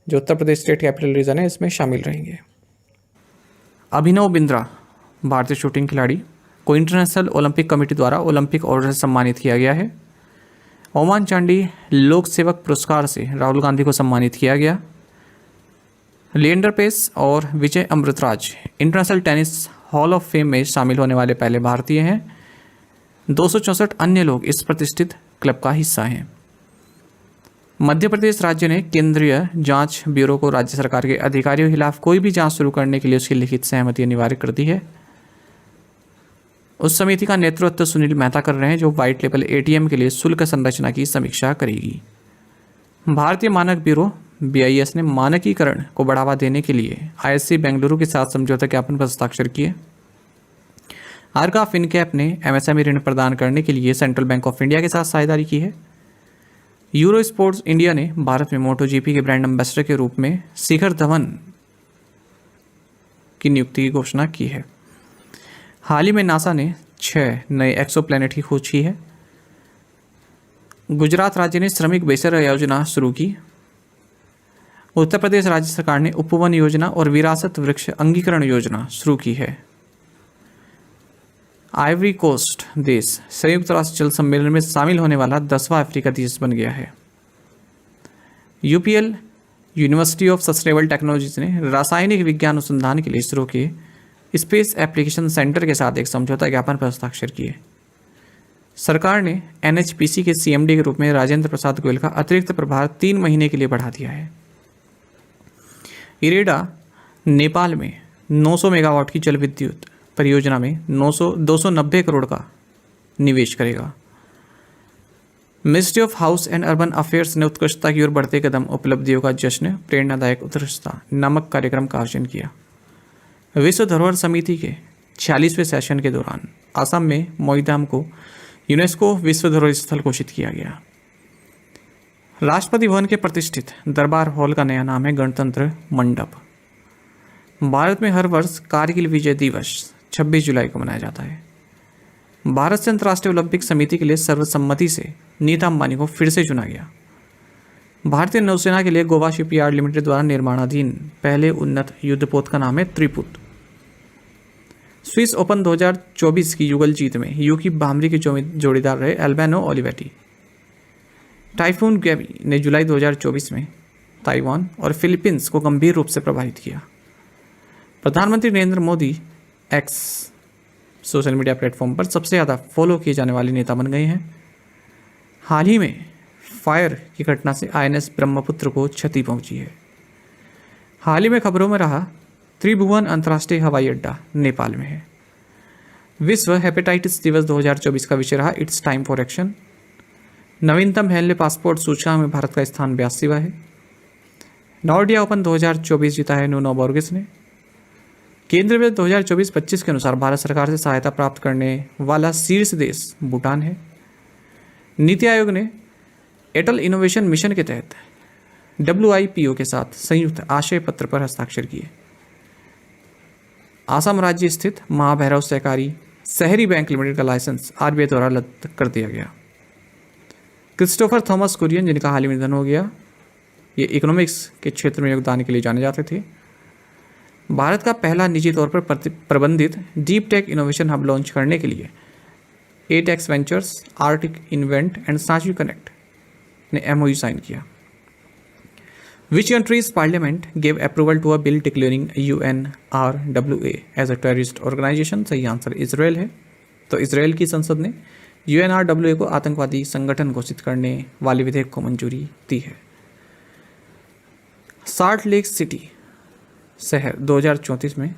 जो Uttar Pradesh state capital region है इसमें शामिल रहेंगे। अभिनव बिंद्रा भारतीय शूटिंग खिलाड़ी को इंटरनेशनल ओलंपिक कमेटी द्वारा ओलंपिक ऑर्डर से सम्मानित किया गया है। ओमान चांडी लोक सेवक पुरस्कार से राहुल गांधी को सम्मानित किया गया। लिएंडर पेस और Vijay Amritraj international tennis hall of fame में शामिल होने वाले पहले भारतीय हैं। 264 अन्य लोग इस प्रतिष्ठित क्लब का हिस्सा हैं। मध्य प्रदेश राज्य ने केंद्रीय जांच ब्यूरो को राज्य सरकार के अधिकारियों के खिलाफ कोई भी जांच शुरू करने के लिए उसकी लिखित सहमति अनिवार्य कर दी है। उस समिति का नेतृत्व सुनील मेहता कर रहे हैं, जो व्हाइट लेबल ATM के लिए शुल्क संरचना की समीक्षा करेगी। भारतीय मानक ब्यूरो BIS ने मानकीकरण को बढ़ावा देने के लिए ISC बेंगलुरु के साथ समझौता ज्ञापन पर हस्ताक्षर किए। आर्का फिनकैप ने MSME ऋण प्रदान करने के लिए सेंट्रल बैंक ऑफ इंडिया के साथ साझेदारी की है। यूरो स्पोर्ट्स इंडिया ने भारत में MotoGP के ब्रांड एम्बेसडर के रूप में शिखर धवन की नियुक्ति की घोषणा की है। हाल ही में नासा ने 6 नए एक्सोप्लैनेट की खोज की है। गुजरात राज्य ने श्रमिक बेसर योजना शुरू की। उत्तर प्रदेश राज्य सरकार ने उपवन योजना और विरासत वृक्ष अंगीकरण योजना शुरू की है। आइवरी कोस्ट देश संयुक्त राष्ट्र जल सम्मेलन में शामिल होने वाला 10वां अफ्रीका देश बन गया है। UPL university of sustainable technologies ने रासायनिक विज्ञान अनुसंधान के लिए इसरो के स्पेस एप्लीकेशन सेंटर के साथ एक समझौता ज्ञापन पर हस्ताक्षर किए। सरकार ने NHPC के CMD के रूप में राजेंद्र प्रसाद गोयल का अतिरिक्त प्रभार 3 महीने के लिए बढ़ा दिया है। इरेडा नेपाल में 900 मेगावाट की जल विद्युत परियोजना में 290 करोड़ का निवेश करेगा। Ministry of house and urban affairs ने उत्कृष्टता की ओर बढ़ते कदम उपलब्धियों का जश्न प्रेरणादायक उत्कृष्टता नामक कार्यक्रम का आयोजन किया। विश्व धरोहर समिति के 46वें सेशन के दौरान असम में मोईधाम को यूनेस्को विश्व धरोहर स्थल घोषित किया गया। राष्ट्रपति भवन के प्रतिष्ठित दरबार हॉल का नया नाम है गणतंत्र मंडप। भारत में हर वर्ष कारगिल विजय दिवस 26 जुलाई को मनाया जाता है। भारत से अंतर्राष्ट्रीय ओलंपिक समिति के लिए सर्वसम्मति से नीता अंबानी को फिर से चुना गया। भारतीय नौसेना के लिए गोवा शिपयार्ड लिमिटेड द्वारा निर्माणाधीन पहले उन्नत युद्धपोत का नाम है त्रिपुत। स्विस ओपन 2024 की युगल जीत में यूकी भामरी के जोड़ीदार रहे एल्बेनो ओलिवेटी। टाइफून गैबी ने जुलाई 2024 में ताइवान और फिलीपींस को गंभीर रूप से प्रभावित किया। प्रधानमंत्री Narendra Modi x social media platform पर सबसे ज़्यादा फॉलो किए जाने वाले नेता बन गए हैं। हाल ही में फायर की घटना से INS ब्रह्मपुत्र को क्षति पहुंची है। हाल ही में खबरों में रहा त्रिभुवन अंतर्राष्ट्रीय हवाई अड्डा नेपाल में है। विश्व हेपेटाइटिस दिवस 2024 का विषय रहा इट्स टाइम फॉर एक्शन। नवीनतम हेनले पासपोर्ट सूचकांक में भारत का स्थान 82वां है। नॉर्डिया ओपन 2024 जीता है नुनो बोर्गिस ने। केंद्रीय बजट 2024-25 के अनुसार भारत सरकार से सहायता प्राप्त करने वाला शीर्ष देश भूटान है। नीति आयोग ने एटल इनोवेशन मिशन के तहत WIPO के साथ संयुक्त आशय पत्र पर हस्ताक्षर किए। आसाम राज्य स्थित महाभैरव सहकारी शहरी बैंक लिमिटेड का लाइसेंस RBI द्वारा रद्द कर दिया गया। क्रिस्टोफर थॉमस कुरियन, जिनका हाल ही में निधन हो गया, ये इकोनॉमिक्स के क्षेत्र में योगदान के लिए जाने जाते थे। भारत का पहला निजी तौर पर प्रबंधित deep tech innovation hub launch करने के लिए Atex ventures, Artic invent and Sanchi connect ने MOU साइन किया। Which country's parliament gave approval to a bill declaring UNRWA as a terrorist organization? सही आंसर इजराइल है। तो इजराइल की संसद ने UNRWA को आतंकवादी संगठन घोषित करने वाले विधेयक को मंजूरी दी है। सॉल्ट लेक सिटी शहर 2034 में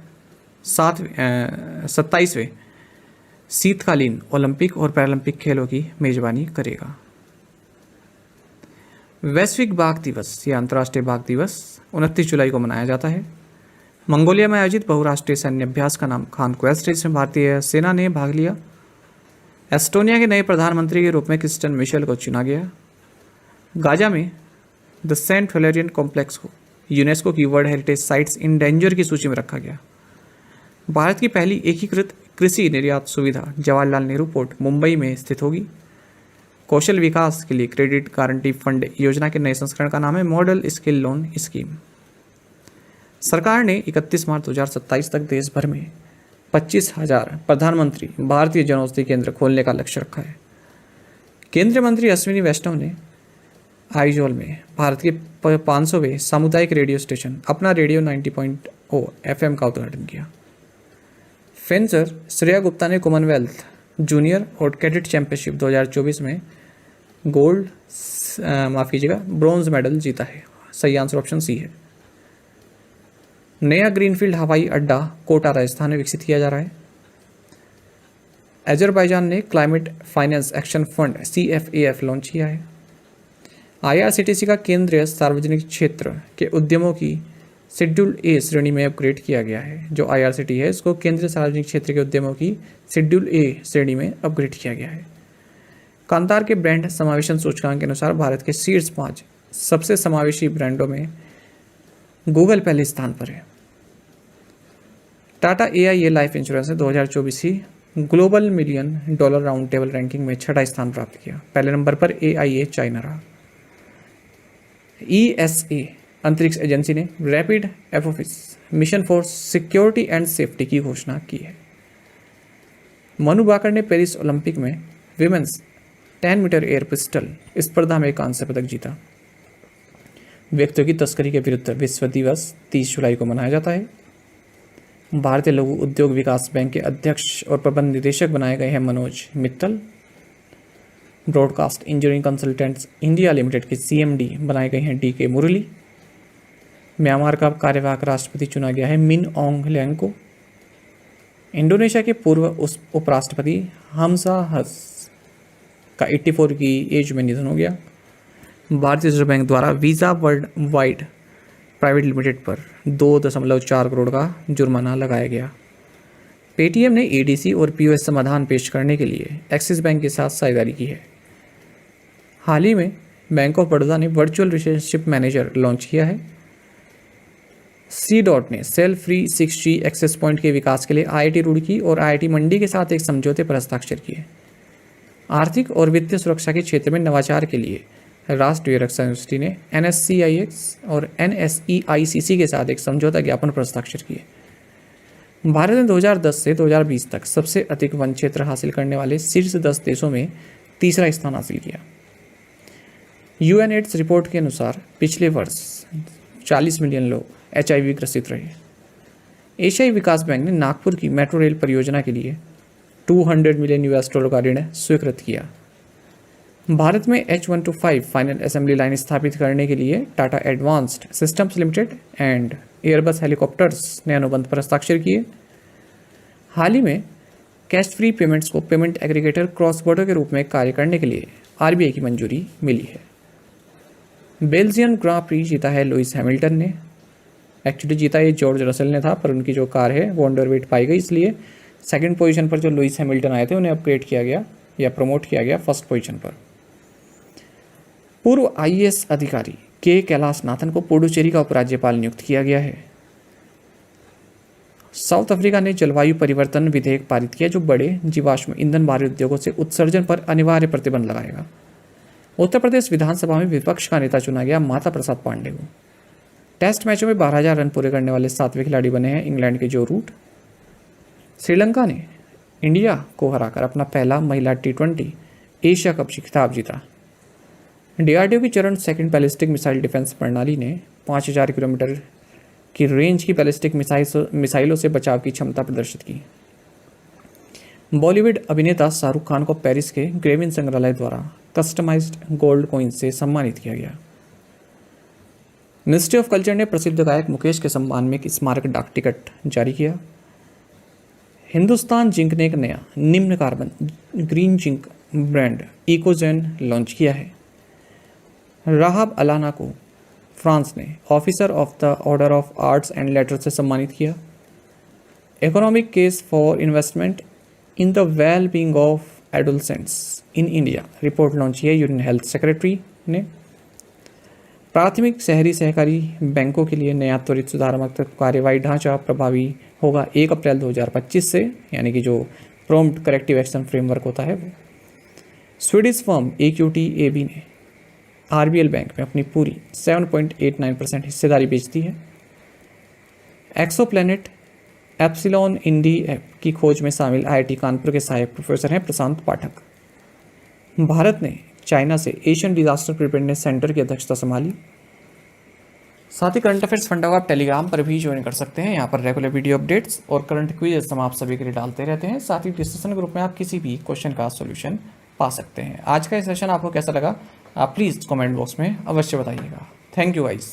27वें शीतकालीन ओलंपिक और पैरालंपिक खेलों की मेजबानी करेगा। वैश्विक बाघ दिवस या अंतर्राष्ट्रीय बाघ दिवस 29 जुलाई को मनाया जाता है। मंगोलिया में आयोजित बहुराष्ट्रीय सैन्य अभ्यास का नाम खानक्वेस्ट है, जिसमें भारतीय सेना ने भाग लिया। एस्टोनिया के नए प्रधानमंत्री के रूप में क्रिस्टियन मिशेल को चुना गया। गाजा में द सेंट वैलेरियन कॉम्प्लेक्स को यूनेस्को की world heritage sites in danger की सूची में रखा गया। भारत की पहली एकीकृत कृषि निर्यात सुविधा जवाहरलाल नेहरू पोर्ट मुंबई में स्थित होगी। कौशल विकास के लिए क्रेडिट गारंटी फंड योजना के नए संस्करण का नाम है मॉडल स्किल लोन स्कीम। सरकार ने 31 मार्च 2027 तक देश भर में 25,000 प्रधानमंत्री भारतीय जनौषधि केंद्र खोलने का लक्ष्य रखा है। केंद्रीय मंत्री अश्विनी वैष्णव ने आइजोल में भारत के 500वें सामुदायिक रेडियो स्टेशन अपना रेडियो 90.0 FM का उद्घाटन किया। फेंसर श्रेया गुप्ता ने कॉमनवेल्थ जूनियर और कैडेट चैंपियनशिप 2024 में ब्रॉन्ज मेडल जीता है। सही आंसर ऑप्शन सी है। नया ग्रीनफील्ड हवाई अड्डा कोटा राजस्थान में विकसित किया जा रहा है। अजरबैजान ने climate finance action fund CFAF launch किया है। IRCTC का केंद्रीय सार्वजनिक क्षेत्र के उद्यमों की शेड्यूल A श्रेणी में अपग्रेड किया गया है। जो IRCTC है, इसको केंद्रीय सार्वजनिक क्षेत्र के उद्यमों की शेड्यूल A श्रेणी में अपग्रेड किया गया है। कांतार के ब्रांड समावेशन सूचकांक के अनुसार भारत के शीर्ष 5 सबसे समावेशी ब्रांडों में गूगल पहले स्थान पर है। टाटा AIA लाइफ इंश्योरेंस ने 2024 की global $1 million round table ranking में 6ठा स्थान प्राप्त किया। पहले नंबर पर AIA चाइना रहा। ESA अंतरिक्ष एजेंसी ने rapid Apophis mission for security and safety की घोषणा की है। मनु बाकर ने पेरिस ओलंपिक में विमेंस 10 मीटर एयर पिस्टल स्पर्धा में कांस्य पदक जीता। व्यक्तियों की तस्करी के विरुद्ध विश्व दिवस 30 जुलाई को मनाया जाता है। भारतीय लघु उद्योग विकास बैंक के अध्यक्ष और प्रबंध निदेशक बनाए गए हैं Manoj Mittal. Broadcast engineering consultants India limited के CMD बनाए गए हैं DK मुरली। म्यांमार का कार्यवाहक राष्ट्रपति चुना गया है मिन ऑन्ग ह्लेंग को। इंडोनेशिया के पूर्व उपराष्ट्रपति हमजा हस का 84 की एज में निधन हो गया। भारतीय रिजर्व बैंक द्वारा visa world wide private limited पर 2.4 करोड़ का जुर्माना लगाया गया। पेटीएम ने एडीसी और पीओएस समाधान पेश करने के लिए एक्सिस बैंक के साथ साझेदारी की है। हाल ही में बैंक ऑफ बड़ौदा ने वर्चुअल रिलेशनशिप मैनेजर लॉन्च किया है। सी डॉट ने cell free 6G access point के विकास के लिए आईआईटी रुड़की और आईआईटी मंडी के साथ एक समझौते पर हस्ताक्षर किए। आर्थिक और वित्तीय सुरक्षा के क्षेत्र में नवाचार के लिए राष्ट्रीय रक्षा यूनिवर्सिटी ने NSCIX और NSEICC के साथ एक समझौता ज्ञापन पर हस्ताक्षर किए। भारत ने 2010 से 2020 तक सबसे अधिक वन क्षेत्र हासिल करने वाले शीर्ष 10 देशों में तीसरा स्थान हासिल किया। UNAIDS रिपोर्ट के अनुसार पिछले वर्ष 40 मिलियन लोग HIV ग्रसित रहे। एशियाई विकास बैंक ने नागपुर की मेट्रो रेल परियोजना के लिए $200 मिलियन का ऋण स्वीकृत किया। भारत में H125 फाइनल असेंबली लाइन स्थापित करने के लिए Tata advanced systems limited and Airbus helicopters ने अनुबंध पर हस्ताक्षर किए। हाल ही में कैश फ्री पेमेंट्स को पेमेंट एग्रीगेटर क्रॉस बॉर्डर के रूप में कार्य करने के लिए RBI की मंजूरी मिली है। बेल्जियन ग्रां प्री जीता है लुइस हैमिल्टन ने। एक्चुअली जीता ये जॉर्ज रसल ने था, पर उनकी जो कार है वो अंडरवेट पाई गई, इसलिए सेकंड पोजीशन पर जो लुइस हैमिल्टन आए थे उन्हें अपग्रेड किया गया या प्रमोट किया गया फर्स्ट पोजीशन पर। पूर्व IAS अधिकारी के कैलाश नाथन को पुडुचेरी का उपराज्यपाल नियुक्त किया गया है। साउथ अफ्रीका ने जलवायु परिवर्तन विधेयक पारित किया जो बड़े जीवाश्म ईंधन भारी उद्योगों से उत्सर्जन पर अनिवार्य प्रतिबंध लगाएगा। उत्तर प्रदेश विधानसभा में विपक्ष का नेता चुना गया माता प्रसाद पांडे को। टेस्ट मैचों में 12,000 रन पूरे करने वाले 7वें खिलाड़ी बने हैं इंग्लैंड के जो रूट। श्रीलंका ने इंडिया को हराकर अपना पहला महिला T20 एशिया कप खिताब जीता। DRDO की चरण सेकंड बैलिस्टिक मिसाइल डिफेंस प्रणाली ने 5,000 किलोमीटर की रेंज की बैलिस्टिक मिसाइलों से बचाव की क्षमता प्रदर्शित की। बॉलीवुड अभिनेता शाहरुख खान को पेरिस के ग्रेविन संग्रहालय द्वारा कस्टमाइज्ड गोल्ड कॉइन से सम्मानित किया गया। मिनिस्ट्री ऑफ कल्चर ने प्रसिद्ध गायक मुकेश के सम्मान में एक स्मारक डाक टिकट जारी किया। हिंदुस्तान जिंक ने एक नया निम्न carbon green zinc brand Ecozen launch किया है। राहब अलाना को फ्रांस ने officer of the order of arts and letters से सम्मानित किया। Economic case for investment in the well being of adolescents in India report launch किया यूनियन हेल्थ सेक्रेटरी ने। प्राथमिक शहरी सहकारी बैंकों के लिए नया त्वरित सुधारात्मक कार्यवाही ढांचा प्रभावी होगा 1 अप्रैल 2025 से, यानी कि जो प्रॉम्प्ट करेक्टिव एक्शन फ्रेमवर्क होता है वो। स्वीडिश फर्म EQT AB ने RBL बैंक में अपनी पूरी 7.89% हिस्सेदारी बेच दी है। एक्सोप्लैनेट एप्सिलॉन इंडी की खोज में शामिल IIT कानपुर के सहायक प्रोफेसर हैं प्रशांत पाठक। भारत ने चाइना से एशियन डिजास्टर प्रिपेयरनेस सेंटर की अध्यक्षता संभाली। साथ ही करंट अफेयर्स फंडा को आप टेलीग्राम पर भी ज्वाइन कर सकते हैं। यहाँ पर रेगुलर वीडियो अपडेट्स और करंट क्विज़ हम आप सभी के लिए डालते रहते हैं। साथ ही डिस्कशन ग्रुप में आप किसी भी क्वेश्चन का सॉल्यूशन पा सकते हैं। आज का ये सेशन आपको कैसा लगा आप प्लीज़ कमेंट बॉक्स में अवश्य बताइएगा। Thank you guys.